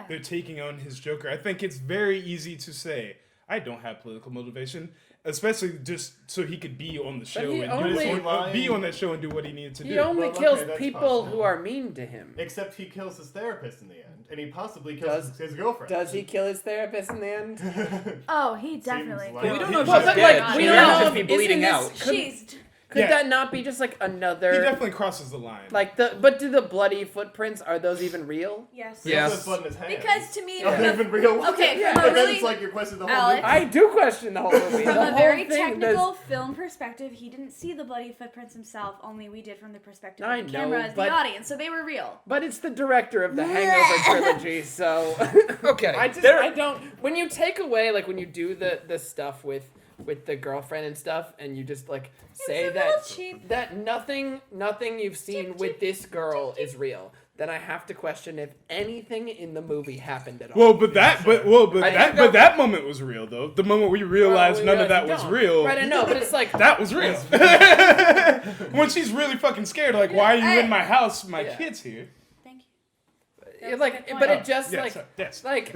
they're taking on his Joker. I think it's very easy to say, I don't have political motivation, especially just so he could be on the show be on that show and do what he needed to do. He only kills people who are mean to him. Except he kills his therapist in the end, and he possibly kills his girlfriend. Does he kill his therapist in the end? Oh, he definitely. Seems like- We don't know if Well, she's but, dead. like, She we might don't know just be if- bleeding isn't out. this- She's. Could that not be just like another? He definitely crosses the line. But do the bloody footprints, are those even real? Yes. He Yes. also has blood in his hand. Because to me, Are they even real? Okay, Yeah. from a But then really, it's like you're questioning the whole Alex, movie. I do question the whole movie. from The a whole very thing, technical film perspective, he didn't see the bloody footprints himself. Only we did from the perspective I of the know, camera as but- the audience, so they were real. But it's the director of the Hangover trilogy, so Okay. I don't. When you take away, like, when you do the stuff with the girlfriend and stuff, and you just like say a that little cheap. that nothing you've seen with this girl is real, then I have to question if anything in the movie happened at all. Well, but that moment was real though. The moment we realized none of that was real. Right, I know, but it's like That was real. When she's really fucking scared, like, why are you in my house? My kid's here. Thank you. it, like, but it just yes, yes. like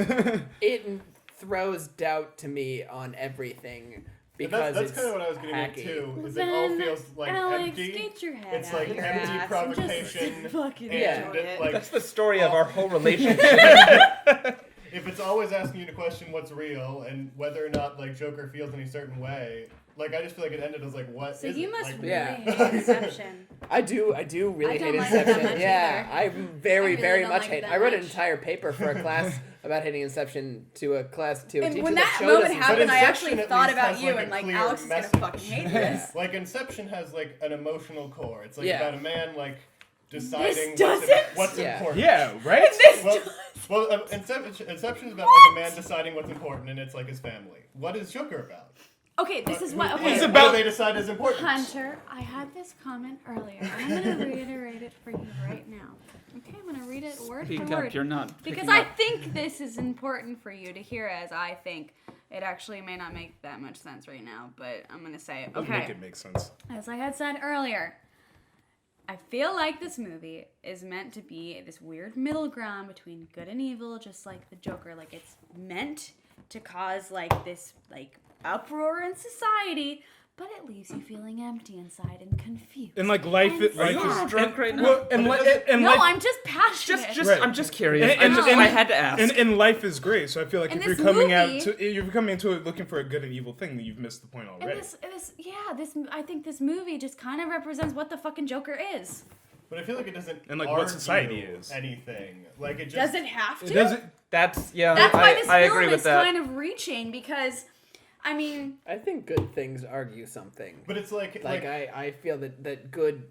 it throws doubt to me on everything. Because That's it's kind of what I was getting hacky. into. Is it all feels like Alex, empty? get your head It's out like your empty ass provocation. And just fucking Yeah. enjoy it. Like, That's the story of our whole relationship. if it's always asking you to question what's real and whether or not like Joker feels any certain way, like I just feel like it ended as like what So is you it? must Like, really Yeah. hate Inception. I do really I hate don't like it that Inception. much Yeah, either. I very, I very don't much like hate. it that I wrote an much. entire paper for a class about hating Inception to a teacher And when that that showed moment us happened, I Inception actually at thought least about has, you like, and a like, clear Alex is gonna message. fucking hate Yeah. this. Like Inception has like an emotional core. It's like Yeah. about a man like deciding doesn't. what's Yeah. important. Yeah, right? Inception is about like a man deciding what's important, and it's like his family. What is Joker about? Okay, this is what. It's Okay, about- what do they decide is important? Hunter, I had this comment earlier. I'm gonna reiterate it for you right now. Okay, I'm gonna read it word Speak for up, word. you're not. Because picking I up. think this is important for you to hear, as I think it actually may not make that much sense right now, but I'm gonna say it. Doesn't make Okay, it make sense. as I had said earlier, I feel like this movie is meant to be this weird middle ground between good and evil, just like the Joker. Like, it's meant to cause like this like uproar in society, but it leaves you feeling empty inside and confused. And like life, And it, Are life you is a little drunk right now? well, and, no, life, I'm just passionate. Right. I'm just curious. And- I had to ask. and life is great. So I feel like And if you're this coming movie- you're coming into it looking for a good and evil thing, then you've missed the point And already. I think this movie just kind of represents what the fucking Joker is. But I feel like it doesn't And, like, what argue society is. anything. Like it just Doesn't have to. It doesn't. That's That's why this I film agree is with that. kind of reaching because, I mean, I think good things argue something. But it's like Like I feel that good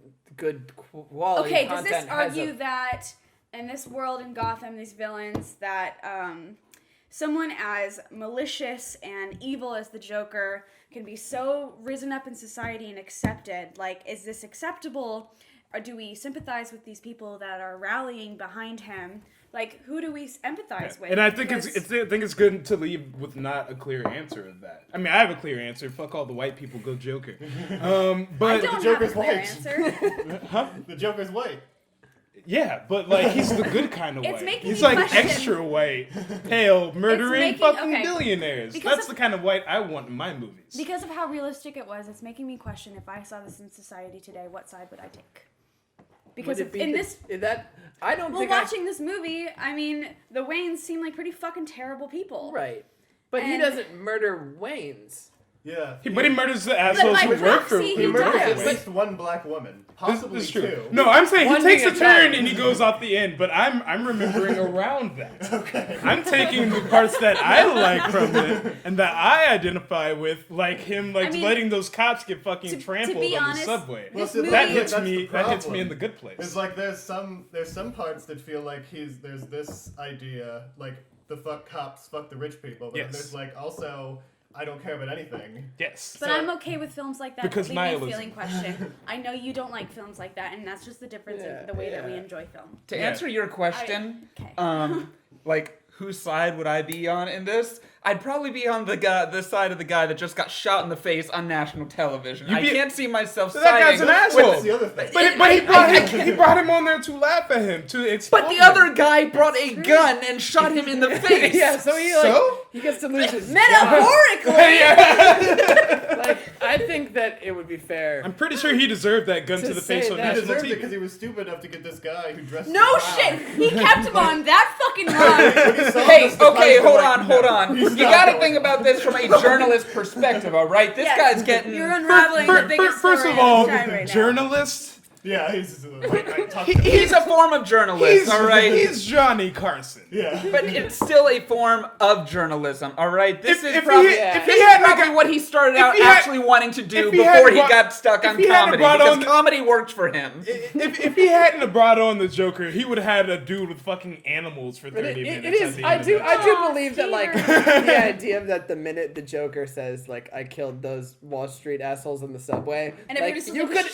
quality okay, does content this argue has that in this world in Gotham, these villains, that someone as malicious and evil as the Joker can be so risen up in society and accepted. Like, is this acceptable? Or do we sympathize with these people that are rallying behind him? Like, who do we empathize with? And I think it's good to leave with not a clear answer of that. I mean, I have a clear answer. Fuck all the white people, go Joker. But I don't have a clear answer. Huh? The Joker's white. Yeah, but like he's the good kind of It's white. making He's me like question- extra white, pale, murdering fucking billionaires. Because That's the kind of white I want in my movies. Because of how realistic it was, it's making me question, if I saw this in society today, what side would I take? Because watching this movie, I mean, the Waynes seem like pretty fucking terrible people. Right. But he doesn't murder Waynes. Yeah. But he murders the assholes who work for him. He murders at least one black woman. Possibly This is true. two. No, I'm saying he takes a turn and he goes off the end, but I'm remembering around that. Okay. I'm taking the parts that I like from it and that I identify with, like him letting those cops get fucking trampled on honest, the subway. that hits me in the good place. It's like there's some parts that feel like there's this idea, like the fuck cops, fuck the rich people, but then there's like also I don't care about anything. Yes. But I'm okay with films like that. Because nihilism. Feeling question. I know you don't like films like that, and that's just the difference in the way that we enjoy film. To answer your question, okay. Like, whose side would I be on in this? I'd probably be on the side of the guy that just got shot in the face on national television. I can't see myself siding. That guy's an asshole. That's the other thing. But he brought him on there to laugh at him, to explain. But the other guy brought a gun and shot him in the face. Yeah, so he gets to lose his metaphorically. Like, I think that it would be fair. I'm pretty sure he deserved that gun to the face on He national deserved it TV. because he was stupid enough to get this guy who dressed. No shit. He kept him on that fucking long. Hey, okay, hold on. You gotta think about this from a journalist perspective, all right? This guy's getting. You're unraveling the biggest First story of all, of time right now. journalist. Yeah, he's a form of journalist, all right? He's Johnny Carson. Yeah. But it's still a form of journalism, all right? This is if probably he had what he started out actually wanting to do if he before he had got stuck on he had comedy, brought because on comedy worked for him. If he hadn't have brought on the Joker, he would have had a dude with fucking animals for 30 minutes. It is. I do believe that, like, the idea that the minute the Joker says, like, I killed those Wall Street assholes in the subway, And like,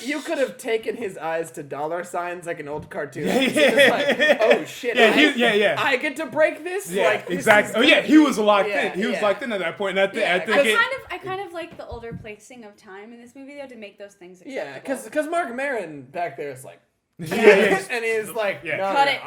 you could have taken his eyes to dollar signs like an old cartoon. Like, oh shit! I get to break this. Yeah, like, exactly. This is he was locked in. He was yeah. locked in at that point. And I think I kind of like the older placing of time in this movie though to make those things acceptable. Yeah, because Mark Maron back there is like. Yeah. And he's like, Yeah. Cut it.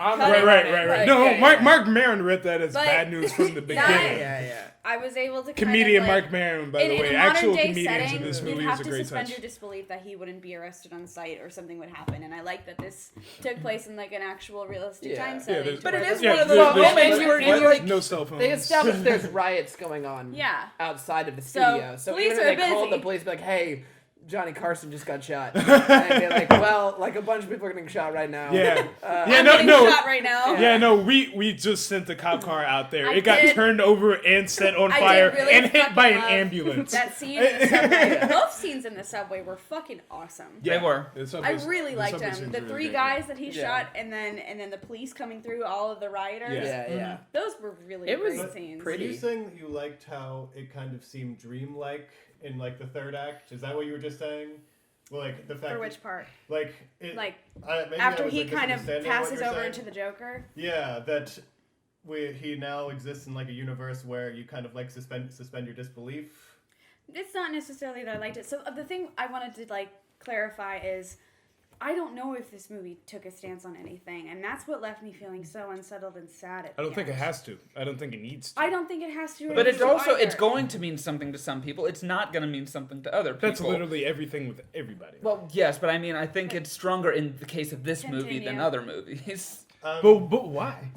Right. No, Mark Maron read that as But bad news from the beginning. Yeah. I was able to Comedian kind of, Mark Maron, by the way. in a Actual modern day comedians setting, in this movie you'd have is a to great suspend touch. your disbelief that he wouldn't be arrested on sight or something would happen. And I like that this took place in like an actual realistic time setting. But it is Yeah, one of those moments where you're like, no cell phones. They established there's riots going on outside of the studio. So police even are if they called busy. the police, be like, hey, Johnny Carson just got shot. And they're like, well, like a bunch of people are getting shot right now. Yeah. I'm getting shot right now. Yeah, no, we just sent the cop car out there. It got did- turned over and set on I fire did really and hit by an fucking love ambulance. That scene in the subway. Both scenes in the subway were fucking awesome. They were. I really liked them. The three guys that he shot, and then the police coming through all of the rioters. Yeah. Those were really It was great scenes. Were you saying that you liked how it kind of seemed dreamlike in like the third act? Is that what you were just saying? Well, like the fact. For which part? Like After he kind of passes over saying. into the Joker. Yeah, that he now exists in like a universe where you kind of like suspend your disbelief. It's not necessarily that I liked it. So the thing I wanted to like clarify is I don't know if this movie took a stance on anything, and that's what left me feeling so unsettled and sad at the I don't think it end. has to. I don't think it needs to. I don't think it has to. But it's also either. it's going to mean something to some people. It's not going to mean something to other people. That's literally everything with everybody. Well, yes, but I mean, I think it's stronger in the case of this movie than Continue. other movies. But why?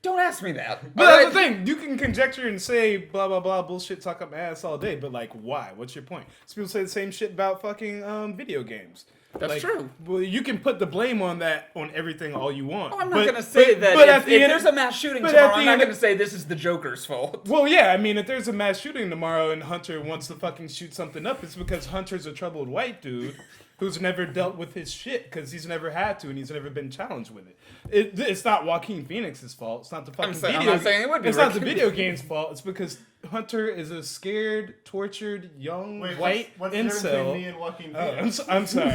Don't ask me that. But that's the thing. You can conjecture and say blah blah blah bullshit, talk up my ass all day. But like, why? What's your point? Some people say the same shit about fucking video games. That's true. Well, you can put the blame on everything all you want. Oh, I'm not going to say that if there's a mass shooting tomorrow, I'm not going to say this is the Joker's fault. Well, yeah, I mean, if there's a mass shooting tomorrow and Hunter wants to fucking shoot something up, it's because Hunter's a troubled white dude who's never dealt with his shit because he's never had to and he's never been challenged with it. It's not Joaquin Phoenix's fault. It's not the fucking video. I'm not saying it would be. It's not the video game's fault. It's because Hunter is a scared, tortured, young, white what's incel. Me and Joaquin Phoenix? I'm sorry.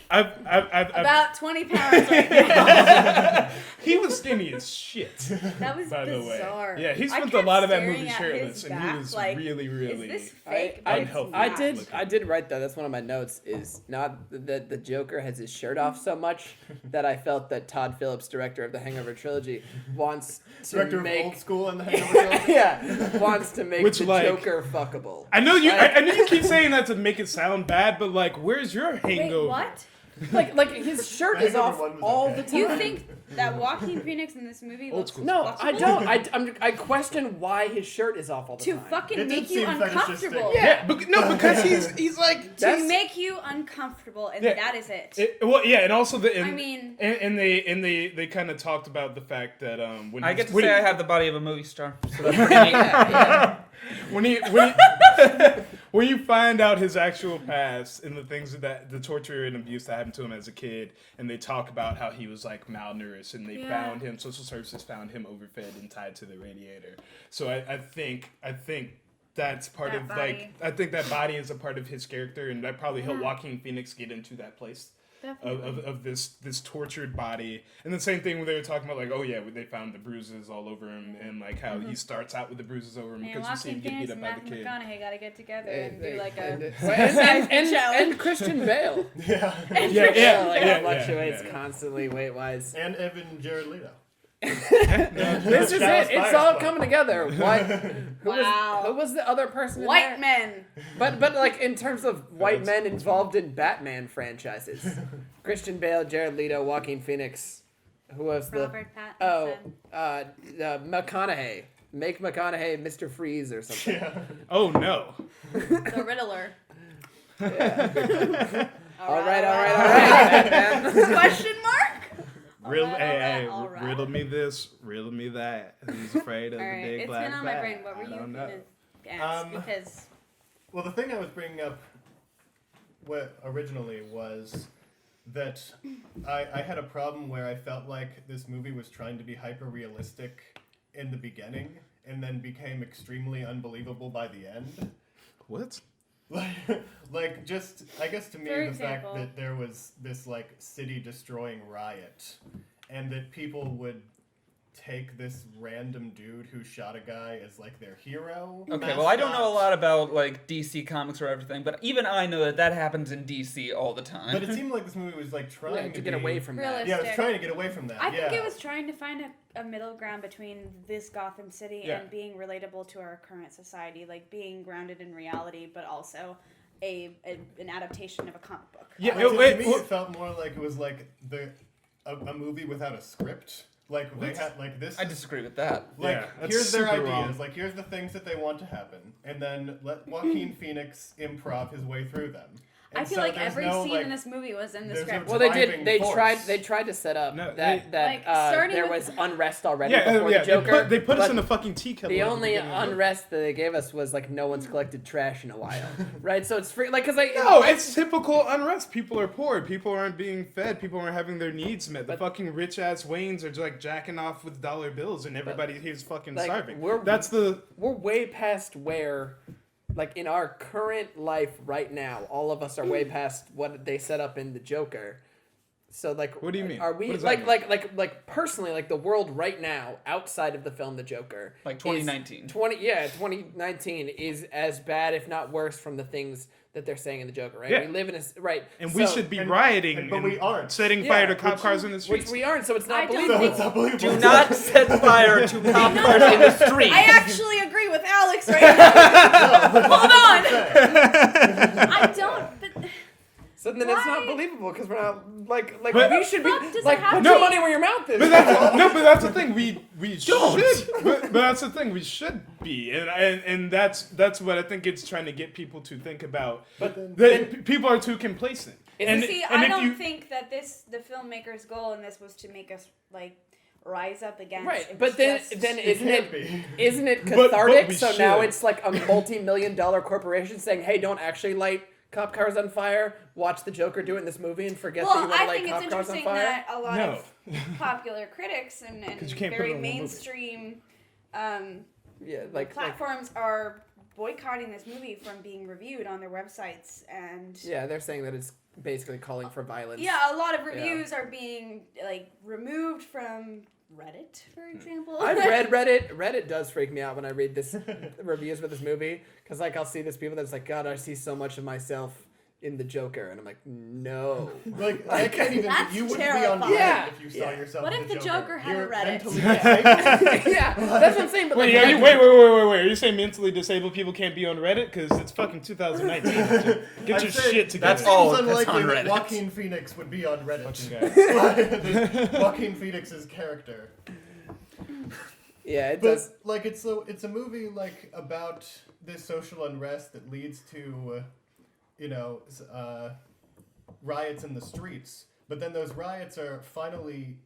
I've about 20 pounds right now. He was skinny as shit. That was by bizarre. The way. Yeah, he spent a lot of that movie at shirtless, and he was really, really is this fake? unhelpful. I did write that. That's one of my notes. Is not that the Joker has his shirt off so much that I felt that Todd Phillips, director of the Hangover trilogy, wants to make Old School and the Hangover trilogy. Yeah, wants to make Joker fuckable. I know you. I know you keep saying that to make it sound bad, but like, where's your hangover? Wait, what? Like his shirt is off all the time. You think that Joaquin Phoenix in this movie looks No, flexible? I don't. I question why his shirt is off all the time. To fucking make you uncomfortable. Yeah, because he's like to make you uncomfortable, and that is it. And also and they kind of talked about the fact that when I get to say I have the body of a movie star. So that's pretty neat. When you find out his actual past and the things that the torture and abuse that happened to him as a kid, and they talk about how he was like malnourished, and they found him, social services found him overfed and tied to the radiator. So I think that's part of body. I think that body is a part of his character, and that probably helped Joaquin Phoenix get into that place. Of this tortured body. And the same thing when they were talking about, like, oh yeah, they found the bruises all over him, and like how he starts out with the bruises over him because you see him get beat up by the kid. McConaughey gotta get together and do like and Christian Bale. Fluctuates constantly weight wise. And Evan Jared Leto. This is it. It's all coming together. Who was the other person? White men. But like in terms of white men involved in Batman franchises, Christian Bale, Jared Leto, Joaquin Phoenix. Who was Robert Pattinson. McConaughey. Make McConaughey Mr. Freeze or something. Yeah. Oh no. The Riddler. Yeah. All right. Question mark? Riddle me this, riddle me that. Who's afraid of the big black bat? It's been on my brain. What were you going to ask? Because... Well, the thing I was bringing up originally was that I had a problem where I felt like this movie was trying to be hyper-realistic in the beginning and then became extremely unbelievable by the end. What? Like just, I guess to me, the fact that there was this like city-destroying riot and that people would take this random dude who shot a guy as like their hero. Okay, well I don't know a lot about like DC comics or everything, but even I know that hapens in DC all the time. But it seemed like this movie was like trying to get away from that. Yeah, it was trying to get away from that. I think it was trying to find a middle ground between this Gotham City and being relatable to our current society, like being grounded in reality, but also an adaptation of a comic book. Yeah, to me it felt more like it was like a movie without a script. Like they had like this. I disagree with that. Like here's their ideas. Wrong. Like here's the things that they want to happen, and then let Joaquin Phoenix improv his way through them. And I feel like every scene in this movie was in the script. Well, they did. They tried to set up that there was unrest already before the Joker. They put us in a fucking tea kettle. The only unrest that they gave us was like no one's collected trash in a while, right? So it's free. Like because it's typical unrest. People are poor. People aren't being fed. People aren't having their needs met. The fucking rich ass Waynes are just like jacking off with dollar bills, and everybody here's fucking starving. We're way past where. Like, in our current life right now, all of us are way past what they set up in the Joker. So, like... What do you mean? Are we... Like, personally, like, the world right now, outside of the film The Joker... Like 2019. 2019 is as bad, if not worse, from the things that they're saying in The Joker, right? Yeah. We live in a... Right. And we should be rioting, but we aren't. Setting fire to cop cars in the streets. Which we aren't, so it's not believable. So it's unbelievable. Do not set fire to cop cars in the streets. I actually agree with Alex right now. Hold on. I don't. But so then it's not not believable because we're not like but, we should be like put no, your money where your mouth is. But that's the thing. We should. But that's the thing. We should be, and that's what I think it's trying to get people to think about. But people are too complacent. I don't think that the filmmaker's goal in this was to make us like rise up against. Right, but then isn't it cathartic? So now it's like a multi-million-dollar corporation saying, "Hey, don't actually light cop cars on fire. Watch the Joker do it in this movie and forget that you want to light cop cars on fire." Well, I think it's interesting that a lot of popular critics and very mainstream platforms are boycotting this movie from being reviewed on their websites, and they're saying that it's basically calling for violence. Yeah, a lot of reviews are being like removed from Reddit, for example. I've read Reddit. Reddit does freak me out when I read this reviews for this movie because like I'll see this people that's like, God, I see so much of myself in the Joker, and I'm like, no. Like I can't even. You wouldn't be on Reddit if you saw yourself. What if the Joker had a Reddit? Yeah, that's what I'm saying. But wait, wait. Are you saying mentally disabled people can't be on Reddit? Because it's fucking 2019. Get your shit together. That's unlikely that Joaquin Phoenix would be on Reddit. Joaquin Phoenix's character. Yeah, it does. Like it's a movie like about this social unrest that leads to. Riots in the streets, but then those riots are finally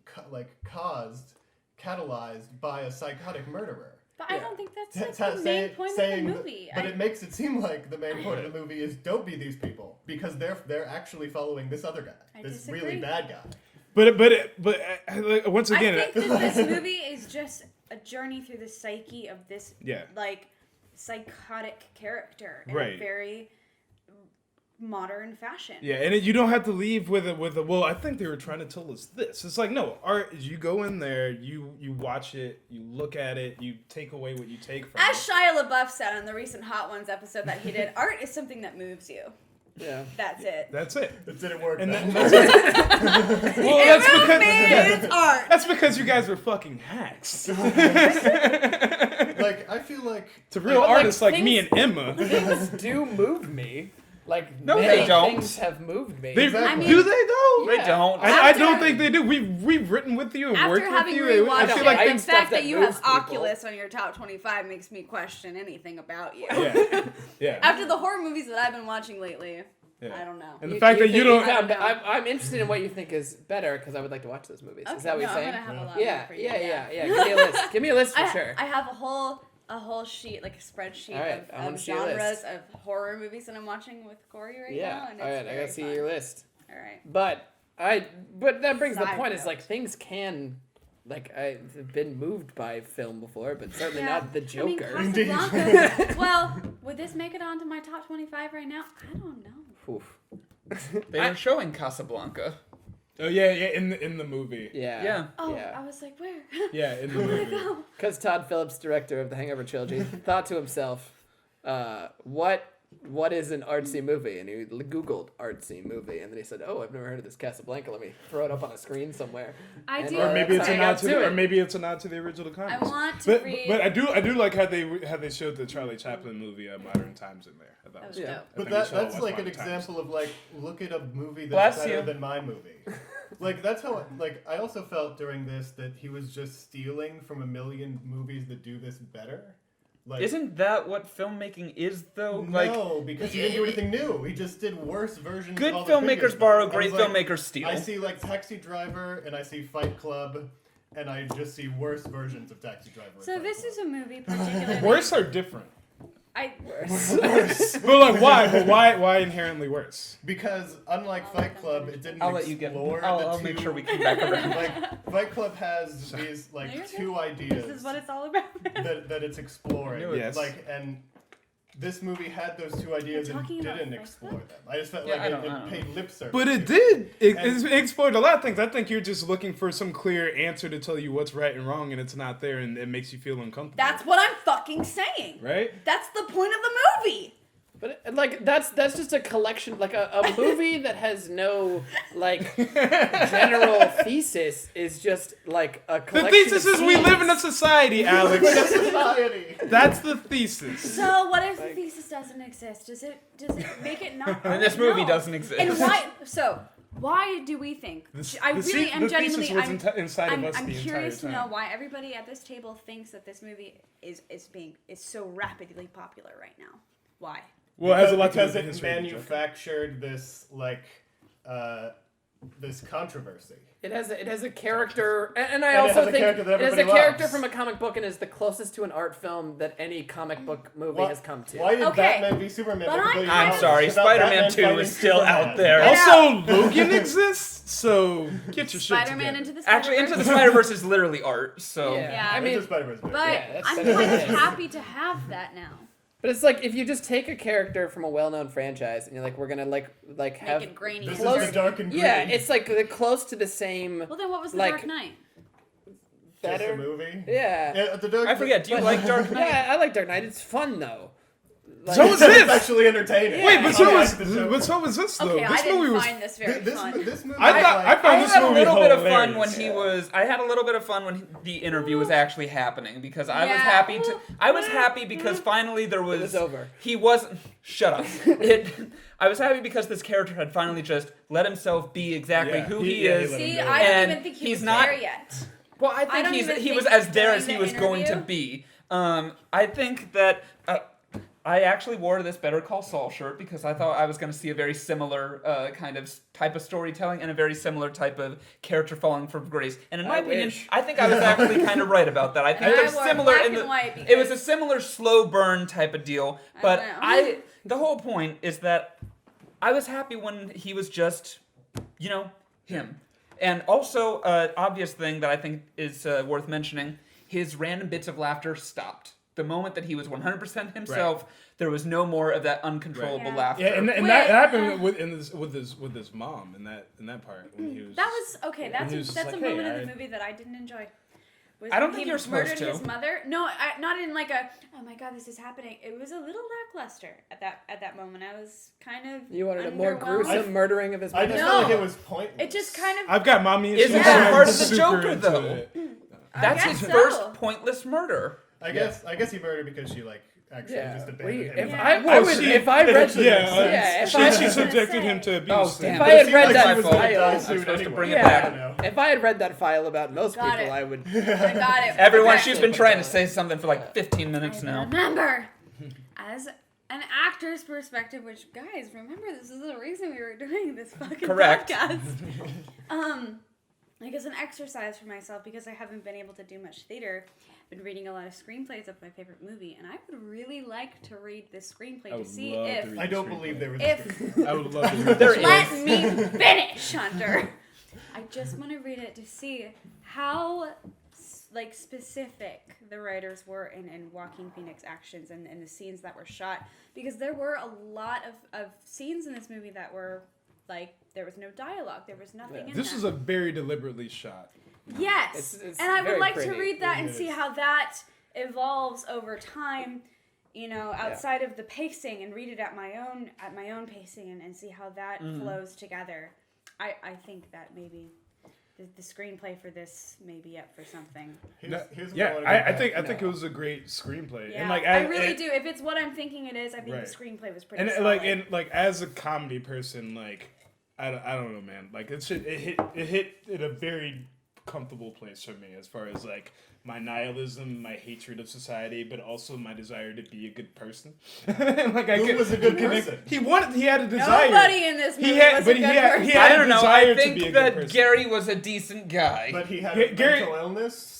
catalyzed by a psychotic murderer. But I don't think that's the main point of the movie. But it makes it seem like the main point of the movie is don't be these people because they're actually following this other guy, this really bad guy. But once again, I think that this movie is just a journey through the psyche of this psychotic character in a very modern fashion. Yeah, and you don't have to leave with a well, I think they were trying to tell us this. It's like, no, art, you go in there, you watch it, you look at it, you take away what you take from it. As Shia LaBeouf said on the recent Hot Ones episode that he did, art is something that moves you. Yeah. That's it. It didn't work. And that's it. Well, that's because it's art. That's because you guys were fucking hacks. Like I feel like to real artists like me and Emma. Things do move me. Like no, they don't. Things have moved me. Do they though? Yeah. They don't. I don't think they do. We've written with you and worked with you. I feel like the fact that you have Oculus on your top 25 makes me question anything about you. Yeah. After the horror movies that I've been watching lately, I don't know. And the fact that you don't. I'm interested in what you think is better because I would like to watch those movies. Okay, is that what you're saying? I'm gonna have a lot yeah, more for you. Yeah. Give me a list. Give me a list for sure. I have a whole sheet, like a spreadsheet of genres of horror movies that I'm watching with Corey right now. And all right, I gotta see your list. All right. But that brings the point is like things can, like I've been moved by film before, but certainly not the Joker. I mean, Casablanca, well, would this make it onto my top 25 right now? I don't know. Oof. They were showing Casablanca. Oh yeah, in the movie. Yeah. Oh, yeah. I was like, where? Yeah, in the movie. Because Todd Phillips, director of the Hangover trilogy, thought to himself, what is an artsy movie? And he Googled artsy movie, and then he said, "Oh, I've never heard of this Casablanca. Let me throw it up on a screen somewhere." Or maybe it's a nod to the original comics. I want to read. But I do like how they showed the Charlie Chaplin movie Modern Times in there. I thought was dope. But that's like an example of like look at a movie that's better than my movie. Like that's how I also felt during this that he was just stealing from a million movies that do this better. Like, isn't that what filmmaking is, though? No, because he didn't do anything new. He just did worse versions. Good of all the filmmakers borrow, great filmmakers steal. I see like Taxi Driver and I see Fight Club, and I just see worse versions of Taxi Driver. So this is a movie particularly. Worse or different? Worse. But like why? But why inherently worse? Because unlike Fight Club, it didn't I'll let you get. I'll make sure we come back around. Like Fight Club has these like two ideas. This is what it's all about. that it's exploring. Yes. Like and this movie had those two ideas and didn't explore them. I just felt like it paid lip service. But it did. It explored a lot of things. I think you're just looking for some clear answer to tell you what's right and wrong, and it's not there, and it makes you feel uncomfortable. That's what I'm fucking saying. Right? That's the point of the movie. But like that's just a collection, like a movie that has no like general thesis is just like a collection. The thesis is we live in a society, Alex. Society. That's the thesis. So what if the thesis doesn't exist, does it make it not? And this movie doesn't exist. And why do we think? I really am genuinely. I'm curious to know why everybody at this table thinks that this movie is so rapidly popular right now. Why? Well, because it manufactured this this controversy. It has a character, and I also think it has a character from a comic book and is the closest to an art film that any comic book movie has come to. Why did Batman v Superman? I'm sorry, Spider-Man 2 is still out there. Also, Logan exists, so get your shit Spider-Man together. Into the Spider-Verse. Actually, Into the Spider-Verse is literally art, so... Yeah, I mean, Spider-Verse, but I'm kind of happy to have that now. But it's like if you just take a character from a well-known franchise and you're like, we're gonna like have make it grainy. This is the dark and green. Yeah, it's like they're close to the same. Well, then what was the Dark Knight? Just a movie. Yeah. The Dark I forget. Do you like Dark Knight? Yeah, I like Dark Knight. It's fun though. Like, so was this. It's actually entertaining. Wait, but so was this though. Okay, this I didn't movie was find this very fun. This movie. I found this movie little bit of hilarious. fun when he was. I had a little bit of fun when the interview was actually happening because I was happy to. I was happy because finally there was. It was over. He wasn't. Shut up. I was happy because this character had finally just let himself be exactly who he is. See, I don't even think he's not there yet. Well, I think he was as there as he was going to be. I think that. I actually wore this Better Call Saul shirt because I thought I was going to see a very similar type of storytelling and a very similar type of character falling from grace. And in my opinion, I think I was actually kind of right about that. I think they're similar in it was a similar slow burn type of deal. But the whole point is that I was happy when he was just, him. And also, obvious thing that I think is worth mentioning, his random bits of laughter stopped. The moment that he was 100% himself, there was no more of that uncontrollable laughter. Yeah, and that happened with his mom in that part when he was. That was okay. That's a moment of the movie that I didn't enjoy. I don't think you're supposed to. His mother. No, not in like a. Oh my God, this is happening. It was a little lackluster at that moment. I was kind of. You wanted a more gruesome murdering of his mother. I just felt like it was pointless. It just kind of. I've got mommy. Isn't that part of the Joker though? That's his first pointless murder. I guess he murdered because she actually just abandoned him. If I read she subjected him to abuse. Oh, damn. If I had read that file, if I had read that file about most people, I would. I got it. Everyone, she's been trying to say something for like 15 minutes now. Remember, as an actor's perspective, which guys, remember this is the reason we were doing this fucking podcast. Like as an exercise for myself because I haven't been able to do much theater. I've been reading a lot of screenplays of my favorite movie, and I would really like to read this screenplay to see if. I don't believe there was. I would love to read it. Let me finish, Hunter. I just want to read it to see how specific the writers were in Joaquin Phoenix actions and the scenes that were shot, because there were a lot of scenes in this movie that were there was no dialogue, there was nothing in that. This is a very deliberately shot. Yes, it's and I would like pretty. to read that and see how that evolves over time, outside of the pacing, and read it at my own pacing and see how that flows together. I think that maybe the screenplay for this may be up for something. I think it was a great screenplay. Yeah, and I really do. If it's what I'm thinking it is, I think the screenplay was pretty solid. And as a comedy person, I don't know, man. It hit in a very comfortable place for me as far as my nihilism, my hatred of society, but also my desire to be a good person. Who was a good person? He had a desire. Nobody in this movie was a good person. He had I don't know. I think that that Gary was a decent guy. But he had mental illness.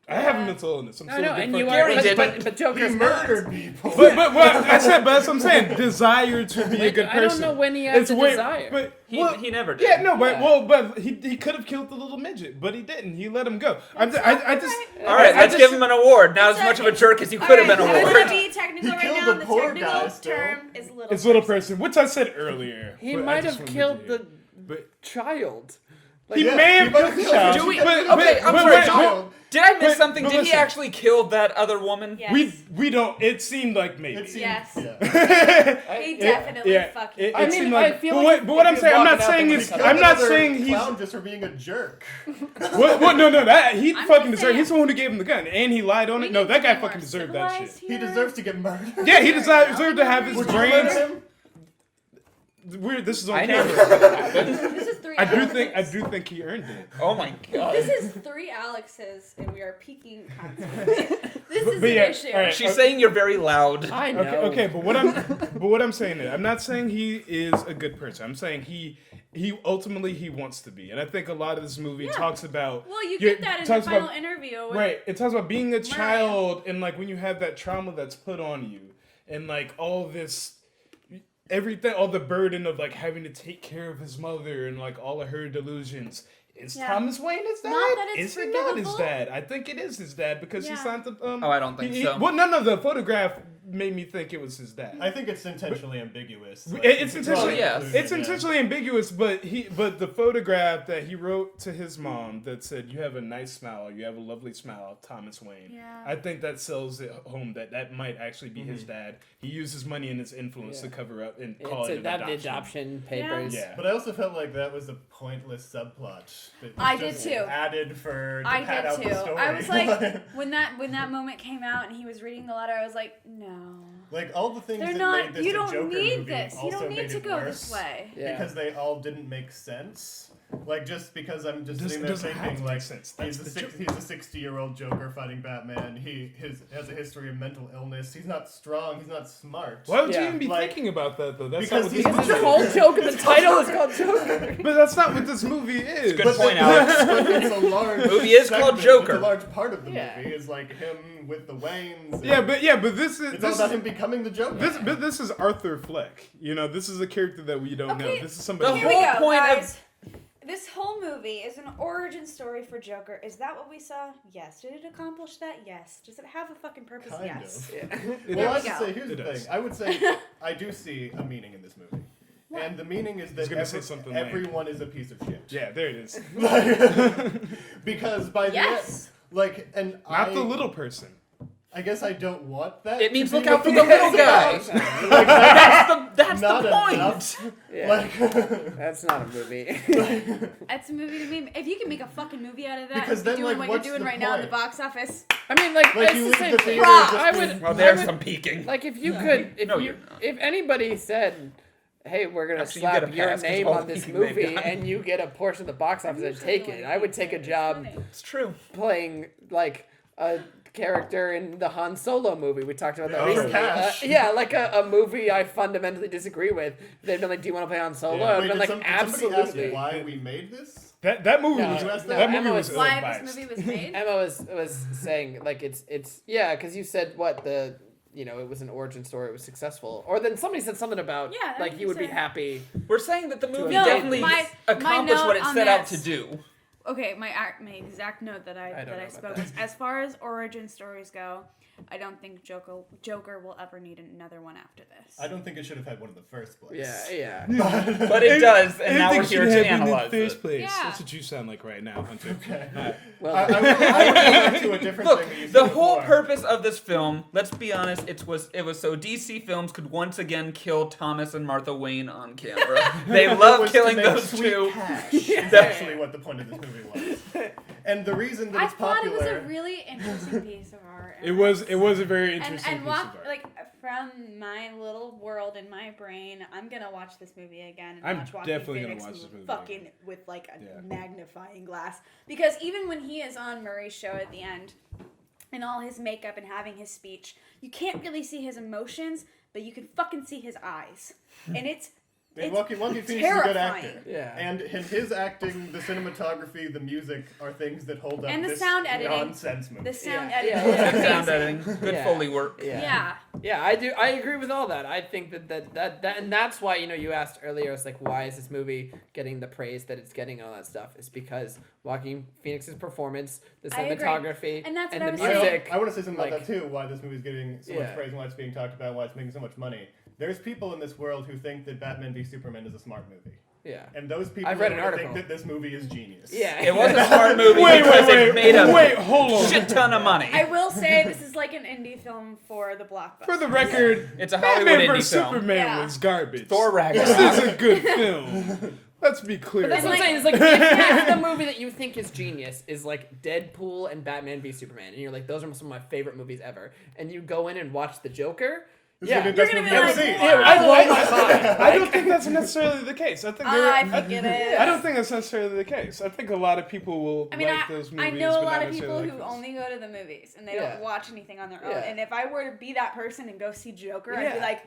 I have a mental illness. I'm Gary did, but Joker's he murdered people. But that's what I'm saying. Desire to be a good person. I don't know when he had the desire. But he never did. Yeah, no, but he could have killed the little midget, but he didn't. He let him go. All right, let's give him an award. Not as much of a jerk as you could have been awarded. I'm going to be technical right now. The technical term is little person, which I said earlier. He might have killed the child. He may have killed the child. I'm sorry. Did I miss something? Did he actually kill that other woman? Yes. We don't. It seemed like maybe. Yes. Yeah. He definitely fucking. It seemed like. But what I'm saying, I'm not saying is. I'm not saying he's. Clown just for being a jerk. What? No. That he fucking deserved. saying- He's the one who gave him the gun, and he lied on it. No, that guy fucking deserved that shit. He deserves to get murdered. Yeah, he deserved to have his Would you brains. murder him? Weird. This is on I camera. This is 3 I Alexes. do think he earned it. Oh my god. This is 3 Alexes, and we are peaking constantly. This is But an yeah, issue. all right. She's saying you're very loud. I know. Okay, but what I'm saying is, I'm not saying he is a good person. I'm saying he ultimately he wants to be, and I think a lot of this movie talks about. Well, you get that in the talks final about- interview. With Right, it talks about being a child and like when you have that trauma that's put on you, and like all this. Everything, all the burden of like having to take care of his mother and like all of her delusions. Is Thomas Wayne his dad? Not that it's is he not his forgivable. dad? I think it is his dad because he signed the. Oh, I don't think so. Well, none of the photograph made me think it was his dad. I think it's intentionally ambiguous. Like, It's intentionally, yes. intentionally ambiguous, but the photograph that he wrote to his mom that said, "You have a nice smile, you have a lovely smile, Thomas Wayne." Yeah. I think that sells it home that might actually be his dad. He uses money and his influence to cover up and call it an adoption. The adoption papers. Yeah. But I also felt like that was a pointless subplot. That I just did too. Added for to I pad did out too. the story. I was like, when that moment came out and he was reading the letter, I was like, no. like all the things They're that not. made this You a don't Joker need movie this. You also don't need made to it go worse this way. Yeah. because they all didn't make sense. Like just because I'm just sitting there doesn't have thinking to like make sense. That's he's the a 60-year-old Joker fighting Batman. He has a history of mental illness. He's not strong. He's not smart. Why would you Yeah. even be Like, thinking about that though? That's because not what he's this the movie It's called is. Joker. The title is called Joker. But that's not what this movie is. Good point, Alex. But it's a large Movie is called segment, Joker. It's a large part of the Yeah. movie is like him with the Waynes. Yeah, but this is It's all this about him becoming the Joker. this is Arthur Fleck. You know, this is a character that we don't know. Okay, This is somebody. the Here we whole go, point of- guys. This whole movie is an origin story for Joker. Is that what we saw? Yes. Did it accomplish that? Yes. Does it have a fucking purpose? Kind Yes. of. It Well, I is. should say, here's It the does. thing. I would say I do see a meaning in this movie. And the meaning is that gonna say something like- everyone is a piece of shit. Yeah, there it is. Because by Yes. the end, like, and Not the little person. I guess I don't want that. It means to be look out what for the little movie's guy. about. Like, That's not the point. enough. Yeah. Like, That's not a movie. That's a movie to me. If you can make a fucking movie out of that, Because you'd then, be doing like, what you're what's doing the right now in the point? box office. I mean, like Like, it's you the leave same the thing. theater Rock. just I being- would. Well, I there's would- some peeking. Like if you could, No, you're not. if anybody said, "Hey, we're gonna Actually, you get slap a your pass 'cause name all on the this peeking they've movie got." and you get a portion of the box office and take it," I would take a job It's true. playing like a character in the Han Solo movie. We talked about that Oh, recently. cash. Yeah, like a movie I fundamentally disagree with. They'd been like, "Do you want to play Han Solo?" Yeah. I'd Wait, been like, did somebody ask "Absolutely." why we made this? That movie No, was no, that movie Emma was was- ill Why advised. this movie was made? Emma was saying like it's yeah, because you said what it was an origin story, it was successful, or then somebody said something about Yeah, that's like what you would be said. happy. We're saying that the movie No, definitely my accomplished note what it on set out this- to do. Okay, my exact note that I don't know I about spoke that. is, as far as origin stories go, I don't think Joker will ever need another one after this. I don't think it should have had one in the first place. Yeah. But it does, and now we're Anything here should to happen in the analyze first it. place. Yeah. That's what you sound like right now, Hunter. Okay. Well, I would go back to a different Look, thing that you said the whole before. purpose of this film, let's be honest, it was so DC Films could once again kill Thomas and Martha Wayne on camera. They It love was to killing make those sweet two. cash. Is actually what the point of this movie was. And the reason that I it's thought popular. it was a really interesting piece of art. It was a very and interesting piece walk of art. like from my little world in my brain, I'm gonna watch this movie again and I'm watch Joaquin definitely gonna Phoenix watch this movie fucking again. with like a Yeah. magnifying glass, because even when he is on Murray's show at the end, in all his makeup and having his speech, you can't really see his emotions, but you can fucking see his eyes, and it's. And It's Joaquin Phoenix is a good terrifying. actor. Yeah. And his acting, the cinematography, the music are things that hold up And the this sound editing. nonsense movie. The sound Yeah. editing. Yeah. is Good sound amazing. editing, good Yeah. Foley work. Yeah. Yeah, I do. I agree with all that. I think that and that's why you asked earlier. It's like, why is this movie getting the praise that it's getting and all that stuff? It's because Joaquin Phoenix's performance, the I agree. cinematography, And that's what the I was saying. music. I want to say something like- about that too. Why this movie is getting so Yeah. much praise and why it's being talked about, why it's making so much money. There's people in this world who think that Batman v Superman is a smart movie. Yeah. And those people I've read an article. think that this movie is genius. Yeah. It was a smart movie because it made a shit ton of money. I will say this is like an indie film for the blockbuster. For the record, it's a Hollywood Batman indie vs film. Superman was garbage. Thor Ragnarok. This is a good film. Let's be clear. But that's what I'm saying. It's like if the movie that you think is genius is like Deadpool and Batman v Superman, and you're like, those are some of my favorite movies ever, and you go in and watch the Joker. You're gonna be like, I don't think that's necessarily the case. I think it is. I don't think that's necessarily the case. I think a lot of people will like those movies. I know a but lot not of people necessarily who like only go to the movies and they don't watch anything on their own. Yeah. And if I were to be that person and go see Joker, I'd be like,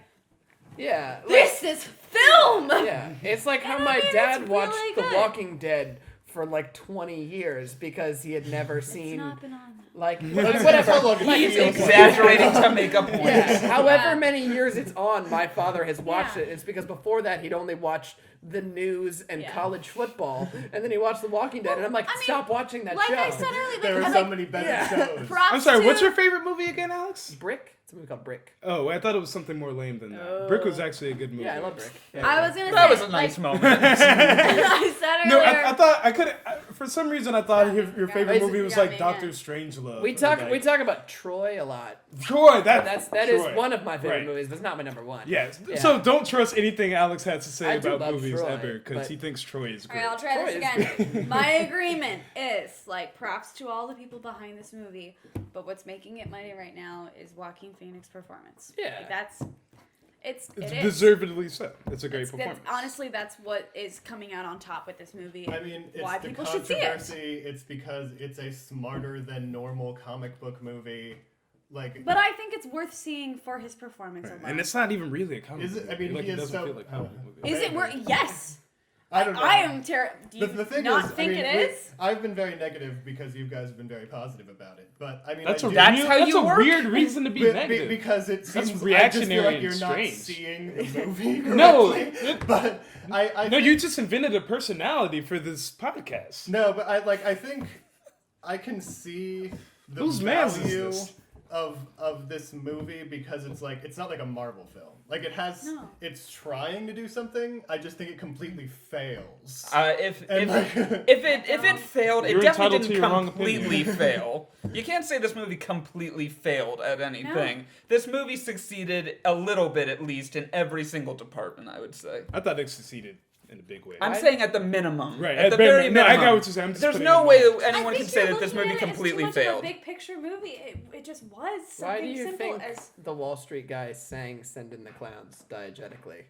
yeah, this is film! Yeah, it's like how my it's dad watched really The good. Walking Dead for like 20 years because he had never seen not been on like whatever. He's exaggerating to make a point. Yeah, however many years it's on, my father has watched it. It's because before that he'd only watched the news and college football, and then he watched The Walking Dead, and I'm like, stop watching that show. Like I said earlier, There are so many better shows. I'm sorry, what's your favorite movie again, Alex? Brick? It's a movie called Brick. Oh, I thought it was something more lame than that. Brick was actually a good movie. Yeah, I love Brick. Yeah. I was gonna say That was a nice moment. I said No, earlier. I thought I could. For some reason, I thought your favorite movie was like me, Doctor Strangelove. We talk about Troy a lot. Troy. That is Troy. one of my favorite Right. movies, but it's not my number one. Yes. Yeah. So don't trust anything Alex has to say I do about love movies Troy, ever because but- he thinks Troy is great. Alright, I'll try Troy this is again. My agreement is, like, props to all the people behind this movie, but what's making it money right now is Joaquin Phoenix' performance. Yeah. Like, it It's is. deservedly so. It's a great performance. Honestly, that's what is coming out on top with this movie. I mean, it's why the people should see it. controversy. It's because it's a smarter than normal comic book movie. Like, But I think it's worth seeing for his performance alone. And it's not even really a comic Is it- movie. I mean, like, he it is doesn't so- feel like a comic movie. Is it worth? Yes. I don't know. I am terrible. Do you The thing not is, think I mean, it is? I've been very negative because you guys have been very positive about it. But I mean, That's I a do, That's how that's you a work? weird reason to be negative. because it seems I just feel reactionary like and you're not strange. seeing the movie No, correctly. But I no, you just invented a personality for this podcast. No, but I think I can see the Whose man's is value this? of this movie because it's like it's not like a Marvel film. Like it's trying to do something. I just think it completely fails. If like- it failed, it You're definitely entitled to didn't your wrong completely opinion. fail. You can't say this movie completely failed at anything. No. This movie succeeded a little bit, at least, in every single department. I would say. I thought it succeeded in a big way. I'm saying at the minimum. Right, At the bare very minimum. No, I minimum. got what you're saying. I'm just There's putting no it way in. that anyone can say that this movie completely failed. It's a big picture movie. It just was something Why do you simple think as. the Wall Street guy sang "Send in the Clowns" diegetically?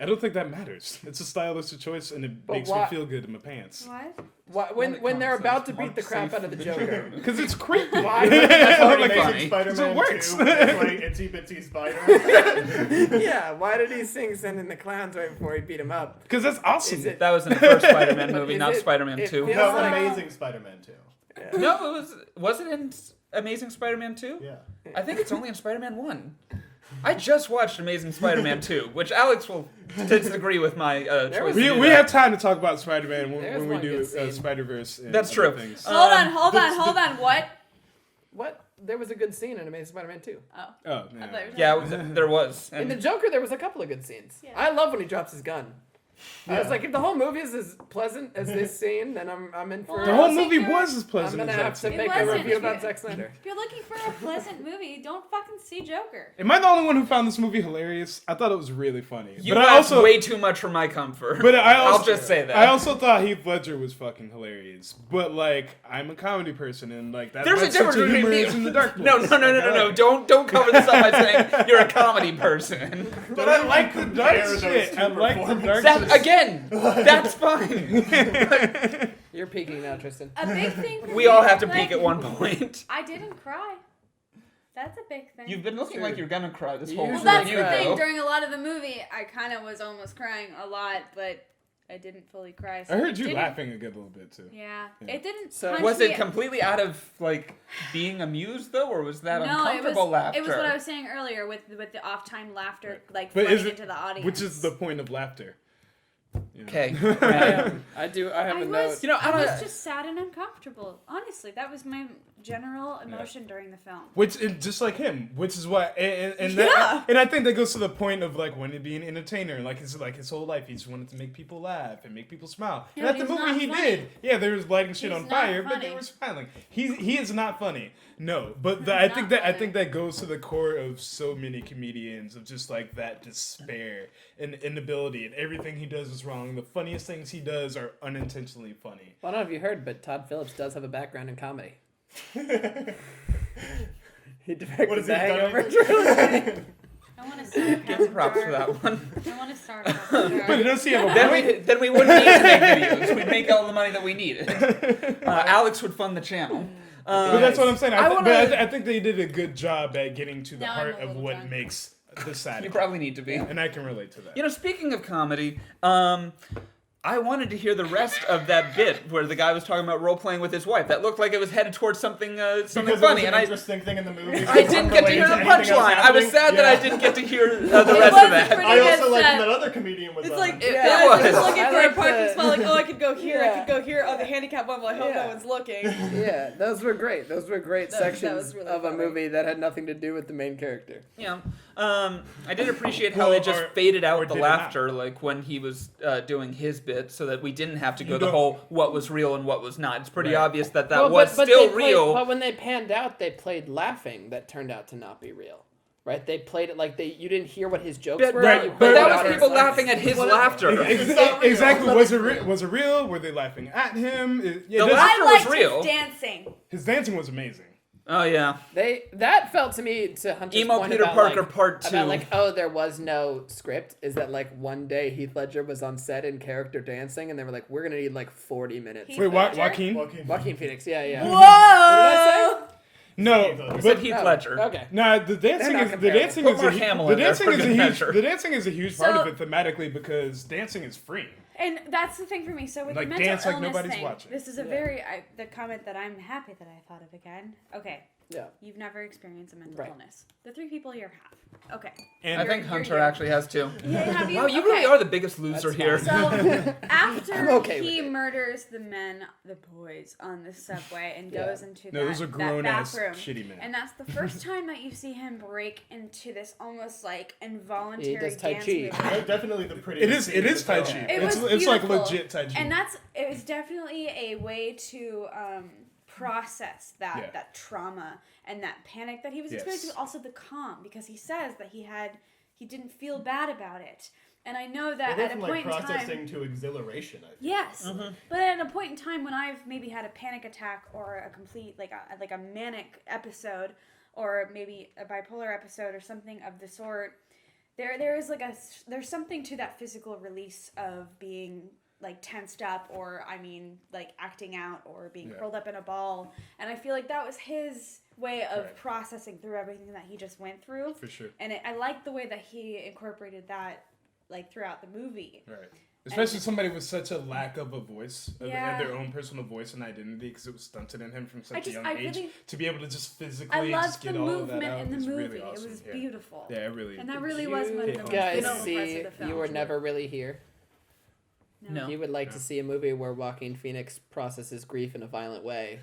I don't think that matters. It's a stylistic choice, and it But makes why- me feel good in my pants. What? Why, when they're about to beat the crap out of the Joker? Because it's creepy. Why? That's why Like, Amazing funny. Spider-Man It works. 2 is like Itsy Bitsy Spider. Yeah, why did he sing "Send in the Clowns" right before he beat him up? Because that's awesome. Is it- That was in the first Spider-Man movie, Is not it- Spider-Man it 2. feels No, like- Amazing Spider-Man 2. No, it was it in Amazing Spider-Man 2? Yeah. I think it's only in Spider-Man 1. I just watched Amazing Spider-Man 2, which Alex will disagree with my choice. We, to do we that. have time to talk about Spider-Man There's when we one do good scene. Spider-Verse. And That's other true. Things. Hold on. What? What? There was a good scene in Amazing Spider-Man 2. Oh. Oh, I thought you were Yeah, there was. In the And Joker, there was a couple of good scenes. Yeah. I love when he drops his gun. I was Yeah. like, if the whole movie is as pleasant as this scene, then I'm in for. The Well, whole I think movie you're- was as I'm pleasant gonna as have that to scene. make a wasn't. review about Zack Snyder. If you're looking for a pleasant movie, don't fucking see Joker. Am I the only one who found this movie hilarious? I thought it was really funny. you but asked I also, way too much for my comfort. but I'll just say that. I also thought Heath Ledger was fucking hilarious. But like, I'm a comedy person, and like that's There's a my sense difference of between humor me. is in the dark place. No. Don't cover this up by saying you're a comedy person. But I like the dark Compare those shit. two I like the dark That shit. again, that's fine. You're peeking now, Tristan. A big thing for We me, all have to like, peak at one point. I didn't cry. That's a big thing. You've been looking Sure. like you're gonna cry this whole Well, Well, movie. that's You the thing. though. During a lot of the movie, I kind of was almost crying a lot, but I didn't fully cry. So I heard it you didn't- laughing a good little bit too. Yeah. Yeah. It didn't. So- punch Was me- it completely out of like being amused though, or was that No, uncomfortable laughter? It was what I was saying earlier with the off time laughter, like But flooding is it, into the audience. which is the point of laughter? Okay. I have a note. I was just sad and uncomfortable. Honestly, that was my general emotion during the film. Which is just like him, which is why, and I think that goes to the point of like wanting to be an entertainer. Like his whole life, he just wanted to make people laugh and make people smile. Yeah, and at the movie, he did. Yeah, there was lighting shit on fire, funny. but they were smiling. He is not funny. No, but I think that goes to the core of so many comedians of just like that despair and inability, and everything he does is wrong. The funniest things he does are unintentionally funny. Well, I don't know if you heard, but Todd Phillips does have a background in comedy. He directed The Hangover trilogy. I want to start. Give him props for that one. I want to start. But does he have a then we wouldn't need to make videos. We'd make all the money that we needed. Alex would fund the channel. But that's what I'm saying. I think they did a good job at getting to the heart of what makes the satire. You probably need to be. And I can relate to that. You know, speaking of comedy, I wanted to hear the rest of that bit where the guy was talking about role playing with his wife. That looked like it was headed towards something funny. It was an interesting thing in the movie. I didn't get to hear the punchline. I was sad that I didn't get to hear the rest of that. I also liked that other comedian was it's on. like, It was. was. Looking for a parking spot, like, I could go here, I could go here. Oh, the handicap one, well, I hope no one's looking. Yeah, those were great. Those were great sections really of a funny. movie that had nothing to do with the main character. Yeah. I did appreciate how they just faded out the did it laughter, like when he was doing his bit, so that we didn't have to go the whole what was real and what was not. It's pretty obvious that was still real. But when they panned out, they played laughing that turned out to not be real. Right? They played it like you didn't hear what his jokes were. But that was people laughing at his laughter. Exactly. Was it real? Were they laughing at him? The laughter was real. His dancing. His dancing was amazing. Oh yeah. That felt to me to Hunter's Emo point Peter about, Parker like, Part 2. about like, oh, there was no script. Is that like one day Heath Ledger was on set in character dancing, and they were like, we're gonna need like 40 minutes. Wait, Joaquin? Joaquin Phoenix, yeah. Whoa! What did I say? No, I said Heath Ledger. Okay. Nah, the dancing is a huge part of it thematically because dancing is free. And that's the thing for me. So with Like the mental dance like illness nobody's thing, watching. this is a the comment that I'm happy that I thought of again. Okay. Yeah. You've never experienced a mental illness. The 3 people here have. Okay. And I think Hunter actually has too. Yeah, have you? Wow, you really are the biggest loser here. So after he with murders the boys on the subway and goes into those are that grown-ass bathroom, shitty men. and that's the first time that you see him break into this almost like involuntary does Tai dance Chi. movement. That's definitely the prettiest. It is Tai Chi. It's like legit Tai Chi. And it was definitely a way to process that trauma and that panic that he was experiencing, but also the calm, because he says that he didn't feel bad about it. And I know that at a point in time, processing to exhilaration. I think. yes, but at a point in time when I've maybe had a panic attack or a complete like a manic episode, or maybe a bipolar episode or something of the sort, there's something to that physical release of being like tensed up, or like acting out, or being curled up in a ball. And I feel like that was his way of processing through everything that he just went through. For sure. And I like the way that he incorporated that like throughout the movie. Right. Especially somebody with such a lack of a voice, of their own personal voice and identity, because it was stunted in him from such a young age. To be able to just physically just get all of that out in the movie. Really awesome. It was beautiful. Yeah, it really. And that really was one of the most guys beautiful parts see of the film. You Were Never Really Here? No. You would like to see a movie where Joaquin Phoenix processes grief in a violent way.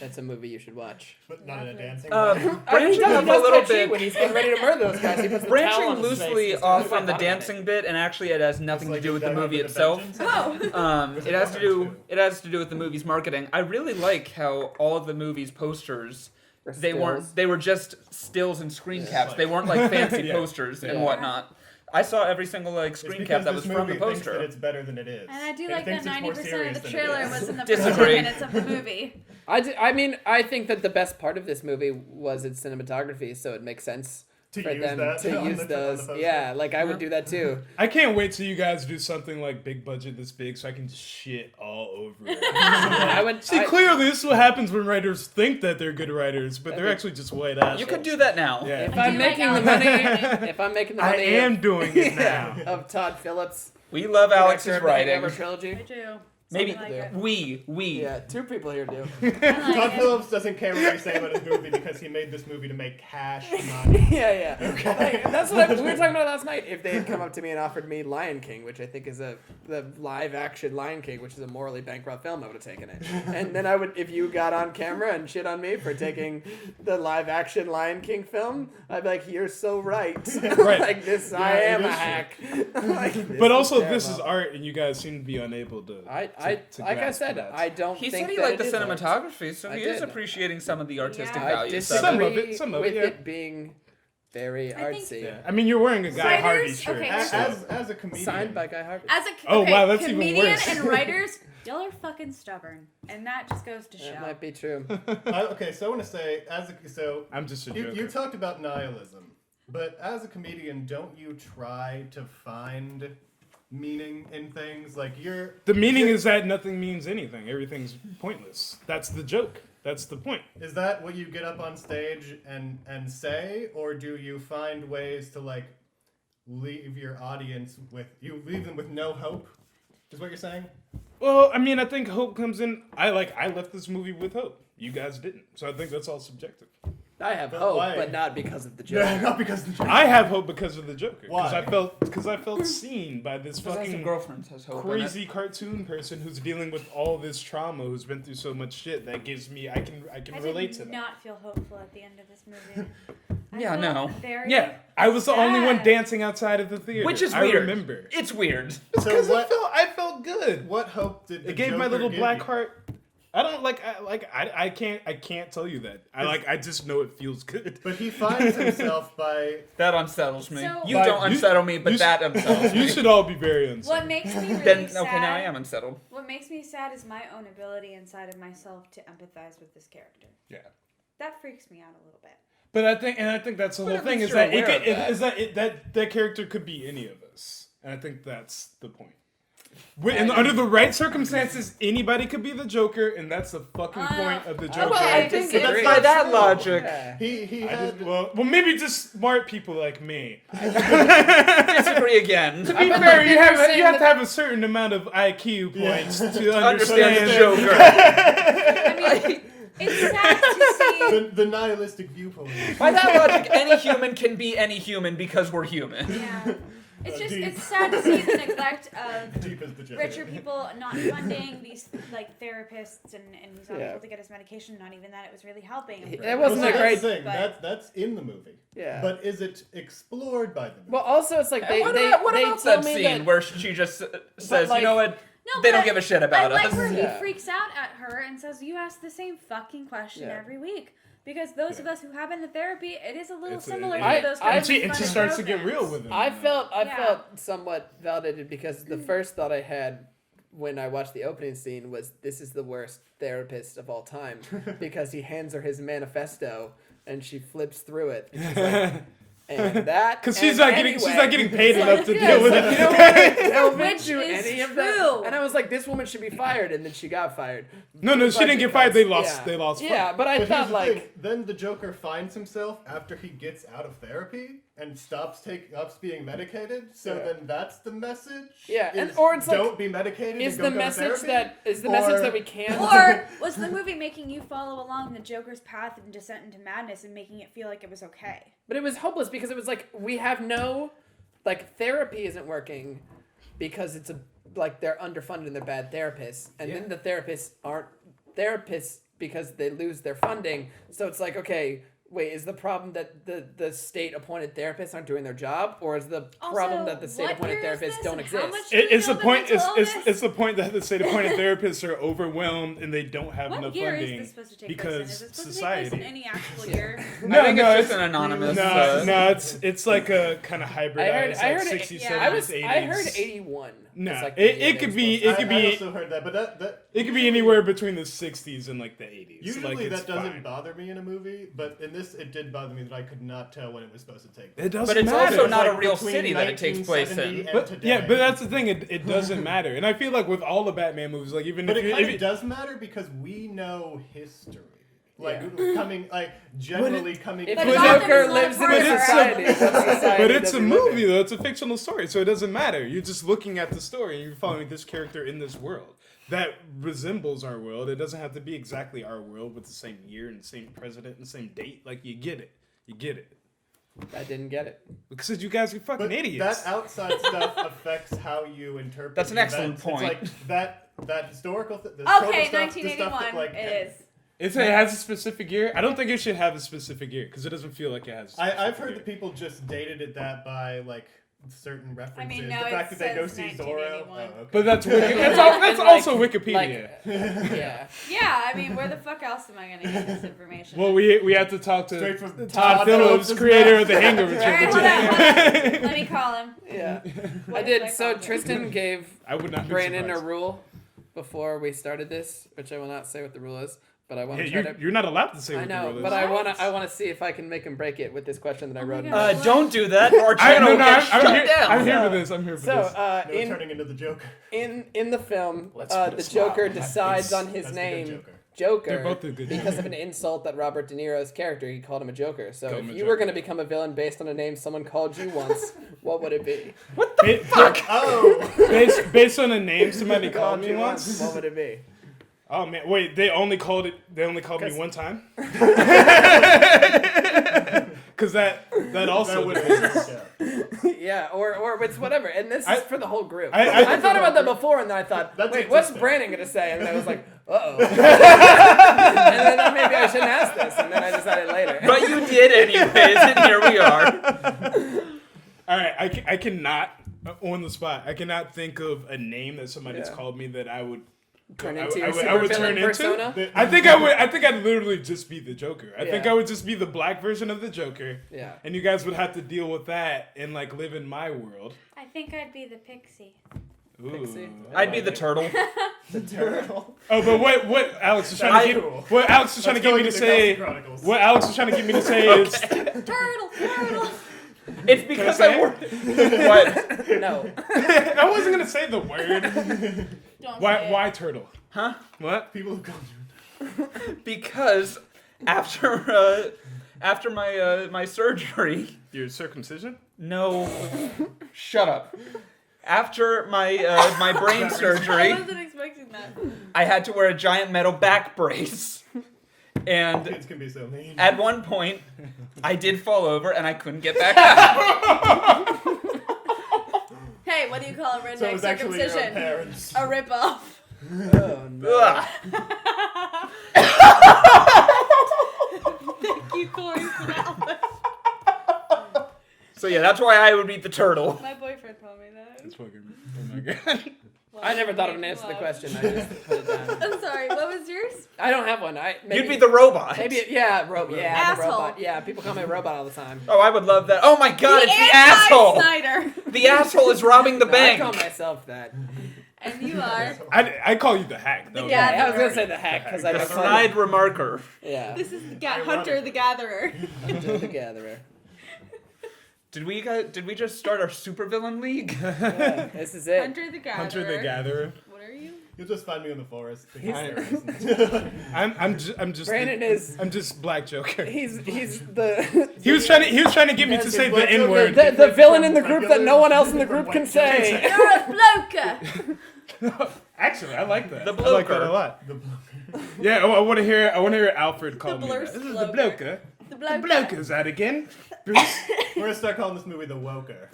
That's a movie you should watch. But not in a dancing. Branching up a little bit. When he's getting ready to murder those guys, he puts the towel Branching on his face. loosely off from the dancing bit, and actually it has nothing to do with the movie itself. It has to do with the movie's marketing. I really like how all of the movie's posters they were just stills and screen caps. They weren't like fancy posters and whatnot. I saw every single screen cap that was from the poster. That it's better than it is. And I do like that 90% of the trailer was in the Disagree. first 10 minutes of the movie. I think that the best part of this movie was its cinematography, so it makes sense for them to use those. Yeah, like I would do that too. I can't wait till you guys do something like big budget this big so I can just shit all over it. Clearly this is what happens when writers think that they're good writers, but they're actually just white assholes. You could do that now. Yeah. If I'm making the money, I am doing it now. Of Todd Phillips. We love Alex's Hangover writing. trilogy. I do. Maybe like we. Yeah, 2 people here do. Todd Phillips doesn't care what you say about his movie because he made this movie to make cash money. Yeah. Okay. Like, that's what we were talking about last night. If they had come up to me and offered me Lion King, which I think is the live action Lion King, which is a morally bankrupt film, I would have taken it. And then I would, if you got on camera and shit on me for taking the live action Lion King film, I'd be like, you're so right. Like this, yeah, I am a hack. Like, but also, this is art, and you guys seem to be unable to. Like I said, that. I don't. He think said he that liked the it is art. cinematography, so he is appreciating some of the artistic Yeah. values. I disagree Some of with it, it being very artsy. Yeah. I mean, you're wearing a Guy Harvey Writers? shirt. Okay. As a comedian. Signed by Guy Harvey. As a Oh, wow, that's even comedian worse. and writers, y'all are fucking stubborn, and that just goes to show. That might be true. Okay, so I want to say, I'm just a you joker. talked about nihilism, but as a comedian, don't you try to find meaning in things? Like The meaning is that nothing means anything. Everything's pointless. That's the joke. That's the point. Is that what you get up on stage and say, or do you find ways to like leave your audience leave them with no hope? Is what you're saying? Well, I mean, I think hope comes in. I left this movie with hope. You guys didn't. So I think that's all subjective. I have But hope, why? but not because of the joke. No, not because of the joke. I have hope because of the Joker. Why? Because I felt seen by this fucking girlfriend has hope crazy cartoon person who's dealing with all this trauma, who's been through so much shit that gives me I can relate to did that. not feel hopeful at the end of this movie. Yeah, no. Yeah, I was the only one dancing outside of the theater. Which is I weird. remember. It's weird. So I felt good. What hope did the It gave Joker my little give black you? heart. I don't I can't tell you that. I just know it feels good. But he finds himself by That unsettles me. So- You But don't unsettle me, but you- that unsettles me. You should all be very unsettled. What makes me really Then sad. okay, now I am unsettled. What makes me sad is my own ability inside of myself to empathize with this character. Yeah. That freaks me out a little bit. But I think that's the But whole at thing least is you're that aware of that. that character could be any of us, and I think that's the point. Under the right circumstances, anybody could be the Joker, and that's the fucking point of the Joker. Well, I think it's by that logic. Yeah. he had well, maybe just smart people like me. Disagree again. To be fair, you have to have a certain amount of IQ points to understand the Joker. I mean, it's sad to see. the nihilistic viewpoint. By that logic, any human can be any human because we're human. Yeah. It's Deep. it's sad to see the neglect of Deep as the Joker. richer people not funding these like therapists and he's not Yeah. able to get his medication. Not even that, it was really helping him. It wasn't Well, a see, great that's the thing. but- That's in the movie. Yeah. But is it explored by the movie? Well, also it's like they What they about they that tell me scene that where she just says, like- you know what? No, They but don't give a shit about I like us. where he Yeah. freaks out at her and says, "You ask the same fucking question Yeah. every week." Because those of us who have been to therapy, it is a little similar I- to those I- kinds of It funded just starts to get programs. real with him. I felt Yeah. somewhat validated because the first thought I had when I watched the opening scene was this is the worst therapist of all time because he hands her his manifesto and she flips through it and she's like, and that Because and she's not getting paid enough to deal with it. You know what? Which do is any of true. that. And I was like, this woman should be fired, and then she got fired. No, she didn't get fired. They lost. Yeah. They lost. Yeah, but I But here's thought the like. thing, then the Joker finds himself after he gets out of therapy and stops being medicated. So Yeah. then that's the message. Yeah, and- is or it's like, don't be medicated. Is and the go to message therapy? that we can't? Or was the movie making you follow along the Joker's path and descent into madness and making it feel like it was okay? But it was hopeless because it was like we have no, like therapy isn't working because it's they're underfunded and they're bad therapists, and then the therapists aren't therapists because they lose their funding. So it's like, okay, wait, is the problem that the state appointed therapists aren't doing their job, or is the problem that the state appointed therapists don't exist? It's the point. It's the point that the state appointed therapists are overwhelmed and they don't have What enough year is funding this supposed to take because place in? Is it supposed society. to take place in any actual year? I think it's just an anonymous. No, it's like a kind of hybridized, I heard 60s, yeah. 70s, 80s. I heard 81. No, It's like it could be I also heard that, but that it could be anywhere between the 60s and like the 80s. usually like, it's that doesn't fine. bother me in a movie, but in this it did bother me that I could not tell when it was supposed to take place. It doesn't But it's matter. also not a Like real between city that it takes place 1970 in. and But today. yeah, but that's the thing. It doesn't matter, and I feel like with all the Batman movies, like even But if it you, kind if of you does matter because we know history. Like generally coming. If But the Gotham Joker is not a lives in part a of our society, element. that society but it's a doesn't live movie in. though. It's a fictional story, so it doesn't matter. You're just looking at the story and you're following this character in this world. that resembles our world. It doesn't have to be exactly our world with the same year and the same president and the same date. Like, you get it. I didn't get it. Because you guys are fucking idiots. That outside stuff affects how you interpret. That's an excellent events. point. It's like that historical. Okay, stuff, 1981. That, like, it is. It has a specific year. I don't think it should have a specific year because it doesn't feel like it has. I've heard that people just dated it that by like certain references. I mean, no, the fact that they go see 1981. Zorro. Oh, okay. But that's that's also Wikipedia. Yeah. I mean, where the fuck else am I gonna get this information? Well, we have to talk to Todd Phillips, Phillips, creator of the Hangover Alright, trilogy. let me call him. Yeah. I did. So Tristan gave I would not be Brandon a surprised. rule before we started this, which I will not say what the rule is, but I want to try to. You're not allowed to say I what the know, rule is. but I want to see if I can make him break it with this question that I wrote. God. Don't do that. Our channel will get shut down. I'm here for this. I'm here for this. So Turning into the Joker. in the film, Let's put a the smile Joker on my decides face. on his That's the name, good Joker, They're both the good because Joker. of an insult that Robert De Niro's character, he called him a Joker. So Called him if a you were Joker. going to become a villain based on a name someone called you once, what would it be? Based on a name somebody called me you once. What would it be? Oh man, wait! They only called me one time. Because that also That would depends. Yeah, or it's whatever. And this is for the whole group. I I thought about that before, and then I thought, That's wait, it, what's just Brandon going to say? And then I was like, uh-oh. And then I thought maybe I shouldn't ask this, and then I decided later. But you did anyways, and here we are. All right, I cannot on the spot. I cannot think of a name that somebody's Yeah. called me that I would Turn I into your would turn supervillain persona? into. I think I'd literally just be the Joker. I think Yeah. I would just be the black version of the Joker. Yeah. And you guys would have to deal with that and like live in my world. I think I'd be the pixie. Ooh. Pixie. I'd be the turtle. The turtle. Oh, but what Alex is trying to get cool. what Alex is trying to get me to say Chronicles. what Alex is trying to get me to say is Turtle. It's because say I it? work. What? No. I wasn't gonna say the word. Don't Why say it. why turtle? Huh? What? People who called you. Because after my surgery. Your circumcision? No. Shut up. After my brain surgery, I wasn't expecting that. I had to wear a giant metal back brace. And Kids can be so mean. at one point, I did fall over and I couldn't get back up. Hey, what do you call a redneck So it was actually your own circumcision? parents. A ripoff. Oh, no. Ugh. Thank you, Corey, for that. So yeah, that's why I would be the turtle. My boyfriend told me that. That's fucking, oh my god. I never thought of an answer to the question. I just put it down. I'm sorry, what was yours? I don't have one. Maybe, You'd be the robot. Maybe, yeah, the Asshole. robot. Yeah, people call me a robot all the time. Oh, I would love that. Oh my god, it's the asshole! Snyder. The asshole is robbing the No, bank. I call myself that. And you are. I call you the hack though. Yeah, I was gonna say the hack because I The just snide remarker. Yeah. This is Hunter the Gatherer. Hunter the Gatherer. Did we just start our supervillain league? Yeah, this is it. Hunter the Gatherer. Hunter the Gatherer. What are you? You'll just find me in the forest. I'm just Brandon is. I'm just Black Joker. He's the. He was trying to get me to say the N word. The villain in the group that no one else in the group can say. You're a bloker. Actually, I like that. The I like that bloker. a lot. Yeah, I want to hear Alfred call me that. blurst This is the bloker. bloker. The The bloker. bloker is that again? Bruce? We're gonna start calling this movie The Woker.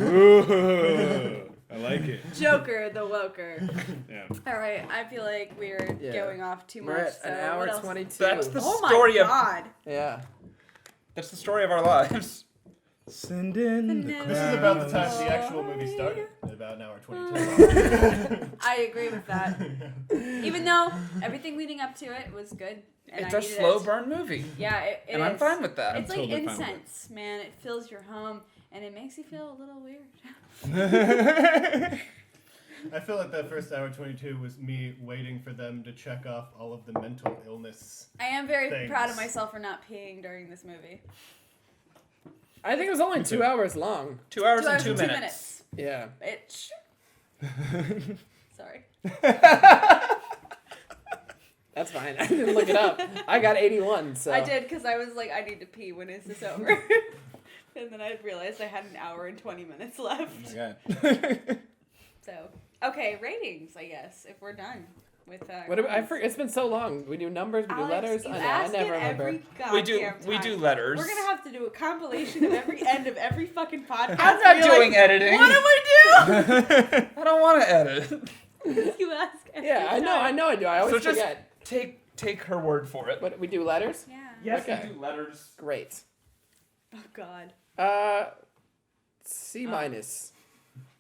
Ooh, I like it. Joker the Woker. Yeah. All right, I feel like we're Yeah. going off too much. We're at so an hour what else? 22. That's the Oh my story of god. Yeah. that's the story of our lives. Send in the This is about the time the actual movie started. About an hour 22. I agree with that. Even though everything leading up to it was good. And It's I a needed slow it. burn movie. Yeah, it And I'm is. fine with that. It's I'm like totally fine with incense, man. It fills your home, and it makes you feel a little weird. I feel like that first hour 22 was me waiting for them to check off all of the mental illness. I am very Thanks. proud of myself for not peeing during this movie. I think it was only 2 hours long. 2 hours 2 and hours 2 and 2 minutes. minutes. Yeah. Bitch. Sorry. That's fine. I didn't look it up. I got 81, so. I did because I was like, I need to pee. When is this over? And then I realized I had an hour and 20 minutes left. Oh my god. So Okay, ratings, I guess, if we're done with it's been so long. We do numbers, we do letters. I never remember. We do letters. We're gonna have to do a compilation of every end of every fucking podcast. I'm not doing editing. What do I do? I don't want to edit. You ask. Yeah, I know I do. I always forget. Take her word for it. But we do letters? Yeah. Yes, we do letters. Great. Oh God. C minus.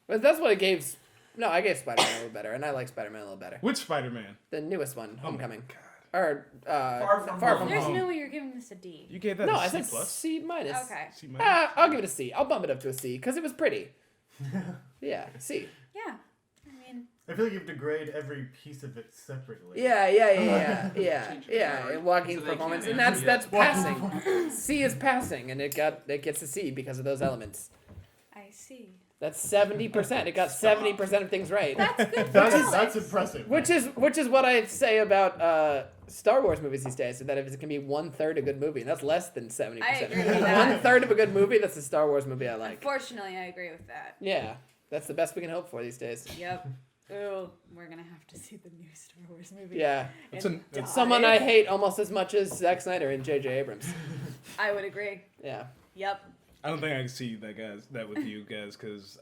But that's what it gave. No, I gave Spider-Man a little better, and I like Spider-Man a little better. Which Spider-Man? The newest one, Homecoming. Oh Or Far From Home. There's no way you're giving this a D. You gave that no, a I C+. said C minus. Okay. C minus. I'll give it a C. I'll bump it up to a C because it was pretty. Yeah, C. Yeah. I mean. I feel like you have to grade every piece of it separately. Yeah. And Joaquin's performance, and that's passing. C is passing, and it gets a C because of those elements. I see. That's 70%. It got 70% of things right. That's good. That's impressive. Which is what I say about Star Wars movies these days. So that if it can be 1/3 a good movie, and that's less than 70%. I agree with that. 1/3 of a good movie, that's a Star Wars movie I like. Unfortunately, I agree with that. Yeah, that's the best we can hope for these days. Yep. Oh, we're gonna have to see the new Star Wars movie. Yeah, it's someone I hate almost as much as Zack Snyder and J.J. Abrams. I would agree. Yeah. Yep. I don't think I can see that with you guys, because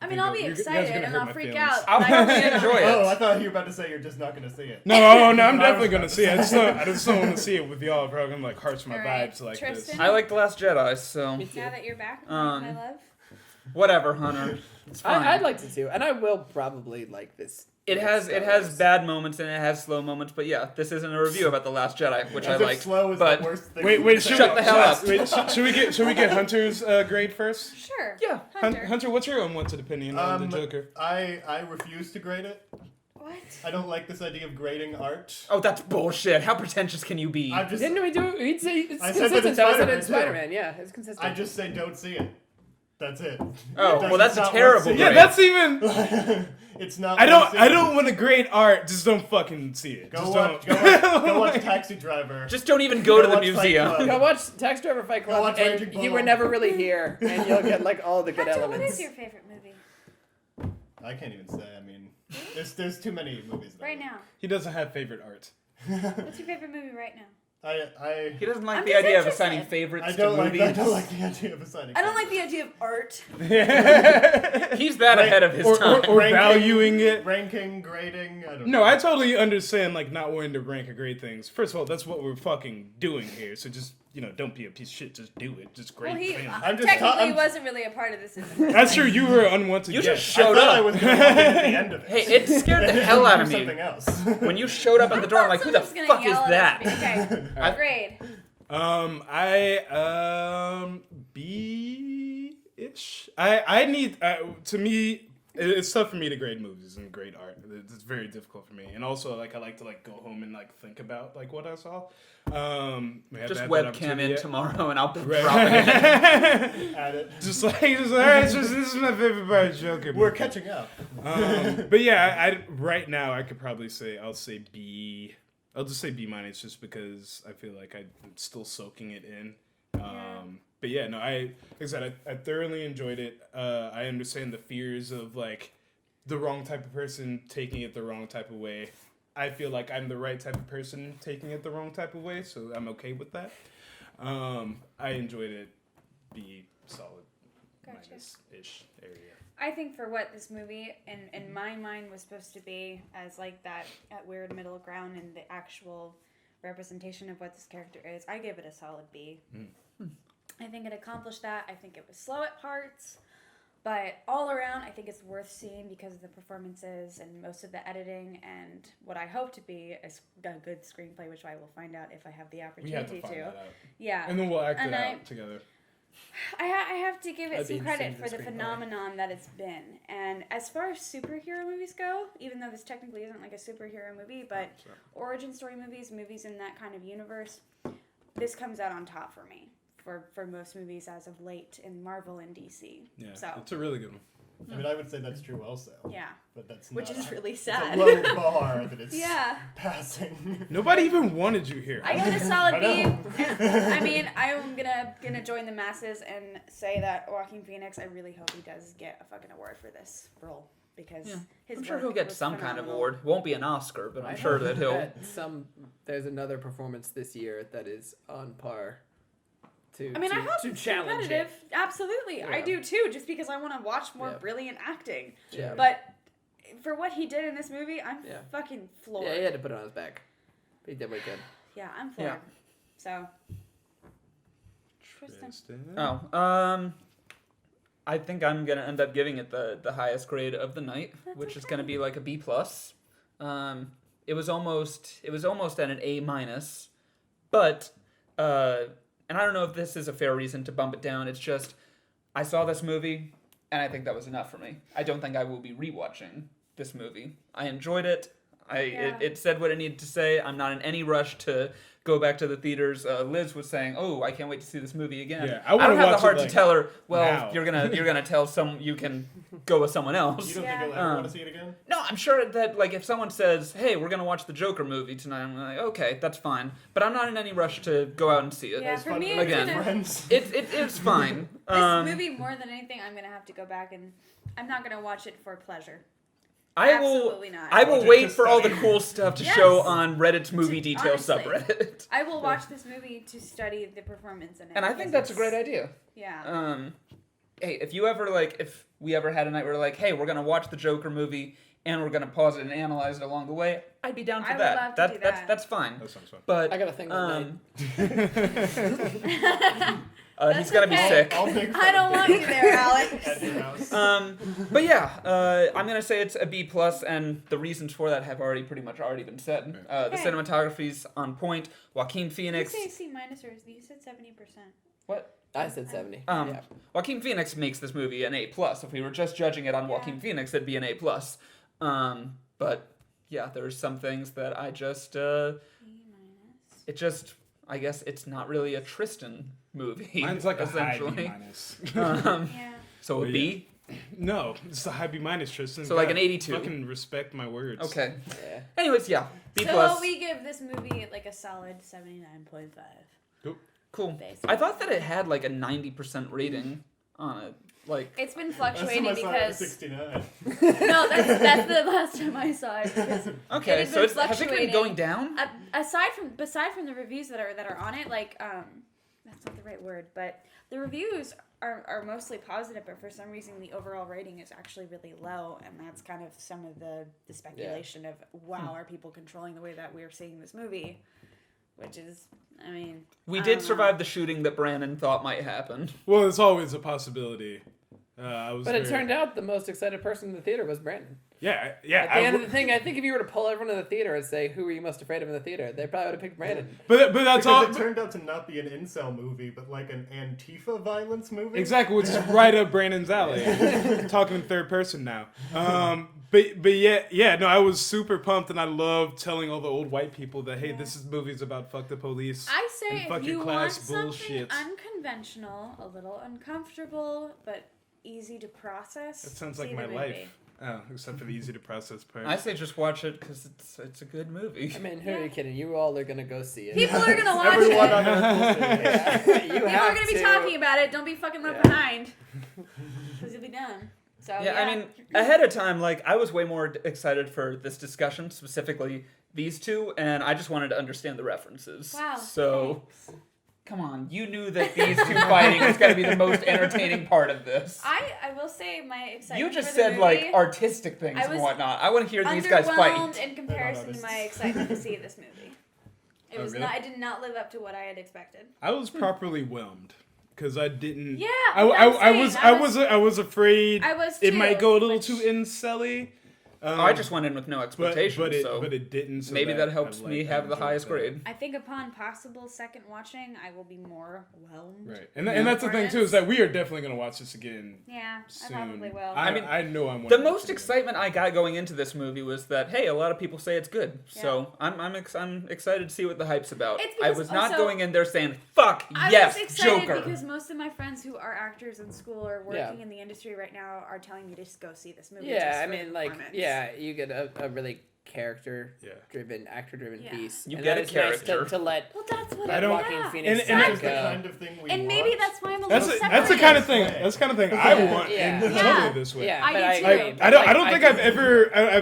I mean, I'll be excited and I'll freak out. I'll probably enjoy it. Oh, I thought you were about to say you're just not going to see it. No, I'm definitely going to see it. I just don't want to see it with y'all, bro. I'm like hearts my vibes like Tristan? this. I like The Last Jedi, so. Now that you're back, my love. Whatever, Hunter. It's fine. I'd like to too, and I will probably like this. It has bad moments and it has slow moments, but yeah, this isn't a review about The Last Jedi, which I liked. Slow is but the worst thing. Wait, shut the hell up. Wait, should we get Hunter's grade first? Sure. Yeah. Hunter, what's your unwanted opinion on the Joker? I refuse to grade it. What? I don't like this idea of grading art. Oh, that's bullshit. How pretentious can you be? Didn't we do? He'd say it's I said consistent. that in I said it in Spider-Man, Spider-Man. Yeah, it's consistent. I just say don't see it. That's it. Oh, well, that's a terrible grade. Yeah, that's even. It's not. I don't want to grade art. Just don't fucking see it. Go watch Taxi Driver. Just don't even go to the museum. Go watch Taxi Driver Fight Club, and you were never really here, and you'll get like all the good elements. What is your favorite movie? I can't even say. I mean, there's too many movies. Right now. He doesn't have favorite art. What's your favorite movie right now? He doesn't like the idea of assigning favorites to movies. I don't like the idea of assigning. I don't like the idea of art. He's that ahead of his time. Or valuing it. Ranking, grading, I don't know. No, I totally understand, like, not wanting to rank or grade things. First of all, that's what we're fucking doing here. So just, don't be a piece of shit. Just do it. Just grade things. Technically wasn't really a part of this. That's true. You were unwanted. You just showed up. I was going to at the end of it. Hey, it scared the hell out of me. Something else. When you showed up at the door, I'm like, who the fuck is that? Okay, grade. B-ish. I need, to me, it's tough for me to grade movies and grade art. It's very difficult for me. And also, like, I like to, like, go home and, like, think about, like, what I saw. Just webcam in tomorrow and I'll drop it in. Add it. Just like, all right, this is my favorite part of Joker. We're catching up. But yeah, right now, I could probably say, I'll say B. I'll just say B minus just because I feel like I'm still soaking it in. But yeah, no, like I said, I thoroughly enjoyed it. I understand the fears of like the wrong type of person taking it the wrong type of way. I feel like I'm the right type of person taking it the wrong type of way, so I'm okay with that. I enjoyed it. B solid minus-ish area. I think for what this movie, in my mind, was supposed to be as like that weird middle ground and the actual representation of what this character is, I give it a solid B. I think it accomplished that. I think it was slow at parts, but all around, I think it's worth seeing because of the performances and most of the editing and what I hope to be a good screenplay, which I will find out if I have the opportunity We have to find that out. Yeah. And then we'll act it out together. I have to give it some credit for the phenomenon that it's been. And as far as superhero movies go, even though this technically isn't like a superhero movie, but origin story movies in that kind of universe, this comes out on top for me. For most movies as of late in Marvel and DC. Yeah, so it's a really good one. I mean, I would say that's true also. Yeah. But that's which not, is really sad. It's a low bar that it's passing. Nobody even wanted you here. I give it a solid B. I mean, I'm gonna join the masses and say that Joaquin Phoenix, I really hope he does get a fucking award for this role. because I'm sure he'll get some kind of award. It won't be an Oscar, but I'm sure that he'll. There's another performance this year that is on par. I hope it's competitive. Absolutely, Yeah. I do too. Just because I want to watch more brilliant acting. Yeah. But for what he did in this movie, I'm fucking floored. Yeah, he had to put it on his back. He did what he could. Yeah, I'm floored. Yeah. So, Tristan. I think I'm gonna end up giving it the highest grade of the night, which is gonna be like a B+. It was almost at an A-, but and I don't know if this is a fair reason to bump it down. It's just I saw this movie, and I think that was enough for me. I don't think I will be rewatching this movie. I enjoyed it. It said what it needed to say. I'm not in any rush to go back to the theaters. Liz was saying, "Oh, I can't wait to see this movie again." Yeah, I don't have the heart to tell her. Well, now. you're gonna tell you can go with someone else. You don't think you'll ever want to see it again? No, I'm sure that if someone says, "Hey, we're gonna watch the Joker movie tonight," I'm like, "Okay, that's fine." But I'm not in any rush to go out and see it. Yeah, for me, it's fine. This movie, more than anything, I'm gonna have to go back and I'm not gonna watch it for pleasure. Absolutely not. I will wait for all the cool stuff to show on Reddit's movie details subreddit. I will watch this movie to study the performance in it. And I think that's a great idea. Yeah. Hey, if we ever had a night where we're like, hey, we're gonna watch the Joker movie and we're gonna pause it and analyze it along the way, I'd be down for that. Would love to do that. That's fine. That sounds fun. But I got a thing that night. He's gonna be sick. I don't want you there, Alex. At your house. But yeah, I'm gonna say it's a B+, and the reasons for that have pretty much been said. The cinematography's on point. Joaquin Phoenix. Did you say C- or you said 70%? What? I said 70. Joaquin Phoenix makes this movie an A+. If we were just judging it on Joaquin Phoenix, it'd be an A+. But yeah, there's some things that I just I guess it's not really a Tristan movie. Mine's like essentially. a high B-. So a B? No, it's a high B-, Tristan. So like an 82. Fucking respect my words. Okay. Yeah. Anyways, B+. So we give this movie like a solid 79.5. Cool. I thought that it had like a 90% rating on it. Like it's been fluctuating because 69. No, that's the last time I saw it. Okay, so has it been going down? Beside from the reviews that are on it, like that's not the right word, but the reviews are mostly positive, but for some reason the overall rating is actually really low, and that's kind of some of the speculation of are people controlling the way that we're seeing this movie, which is. I mean, we did survive the shooting that Brandon thought might happen. Well, it's always a possibility. It turned out the most excited person in the theater was Brandon. Yeah. At the end of the thing, I think if you were to pull everyone in the theater and say, who were you most afraid of in the theater, they probably would have picked Brandon. But that's all. It turned out to not be an incel movie, but like an Antifa violence movie. Exactly, which is right up Brandon's alley. Talking in third person now. But yeah, no, I was super pumped, and I love telling all the old white people that, hey, this movie's about fuck the police. I say and fuck if your you class want bullshit. something unconventional, a little uncomfortable, but easy to process. That sounds like my life. Oh, except for the easy to process part. I say just watch it because it's a good movie. I mean, who are you kidding? You all are gonna go see it. People are gonna watch Everyone it. on Earth will see it. People are gonna be talking about it. Don't be fucking left behind. Because you'll be done. So I mean, ahead of time, like I was way more excited for this discussion, specifically these two, and I just wanted to understand the references. Wow. So. Thanks. Come on, you knew that these two fighting was going to be the most entertaining part of this. I will say my excitement. You just for the said movie, like artistic things and whatnot. I want to hear these guys fight. Underwhelmed in comparison to my excitement to see this movie. It was really? It did not live up to what I had expected. I was properly whelmed because I didn't. Yeah, I was afraid. I was too, it might go a little too incelly. I just went in with no expectations, but it didn't. So maybe that helps me have the highest grade. I think upon possible second watching, I will be more whelmed. Right, and that's the thing too, is that we are definitely going to watch this again. Yeah, soon. I probably will. I know I'm. The most excitement I got going into this movie was that hey, a lot of people say it's good, so I'm excited to see what the hype's about. I was not going in there saying fuck yes, I was excited Joker. because most of my friends who are actors in school or working in the industry right now are telling me to just go see this movie. Yeah, I mean, like, Yeah, you get a really character-driven, actor-driven piece. You get a character. Nice to let. Well, that's what Joaquin Phoenix. And that's the kind of thing we and want. maybe that's why I'm a little separated. That's the kind of thing. That's the kind of thing I want in the movie this way. Yeah, I do too. I don't think I've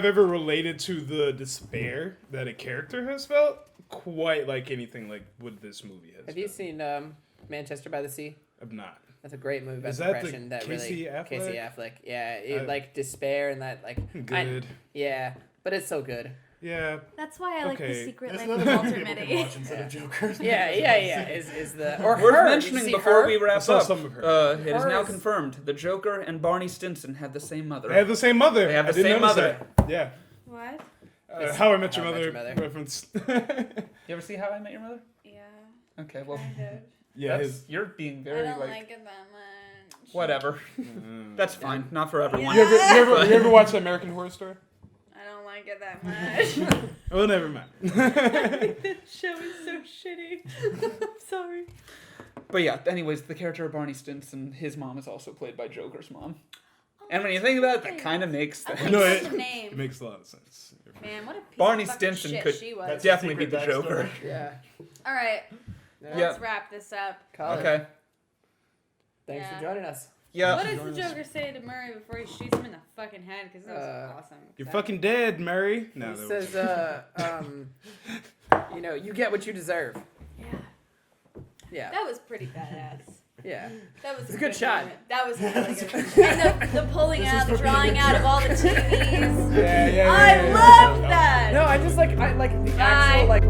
ever related to the despair that a character has felt quite like anything like what this movie has. Have you seen Manchester by the Sea? I've not. That's a great movie about Is that depression. the Casey Affleck? Casey Affleck. Yeah, like despair and that like. Good. But it's so good. Yeah. That's why I like The Secret There's Life of another Walter movie people can watch instead of Joker. Yeah. Is the or Worth Her. mentioning before we wrap up. some of Her. It is now confirmed: the Joker and Barney Stinson had the same mother. They have the same mother. They have the same mother. That. Yeah. What? How I Met Your Mother reference. You ever see How I Met Your Mother? Yeah. Okay, well, yeah, you're being very I don't like it that much. whatever. That's fine. Not for everyone. You ever watch American Horror Story? I don't like it that much. Well, never mind. This show is so shitty. I'm sorry. But yeah, anyways, the character of Barney Stinson, his mom is also played by Joker's mom. And when you think about it, that kind of makes sense. No, it makes a lot of sense. Man, what a piece Barney of fucking Stinson shit could she was. definitely be the Joker. Yeah. All right. Yeah. Let's wrap this up. Okay. Thanks for joining us. Yeah. What does the Joker say to Murray before he shoots him in the fucking head? Because that was awesome. You're fucking dead, Murray. No, he says, you get what you deserve. Yeah. Yeah. That was pretty badass. Yeah. That was a good shot. Moment. That was really good. And the pulling out, the drawing out of all the TVs. Yeah. I love that. No, I like the actual like.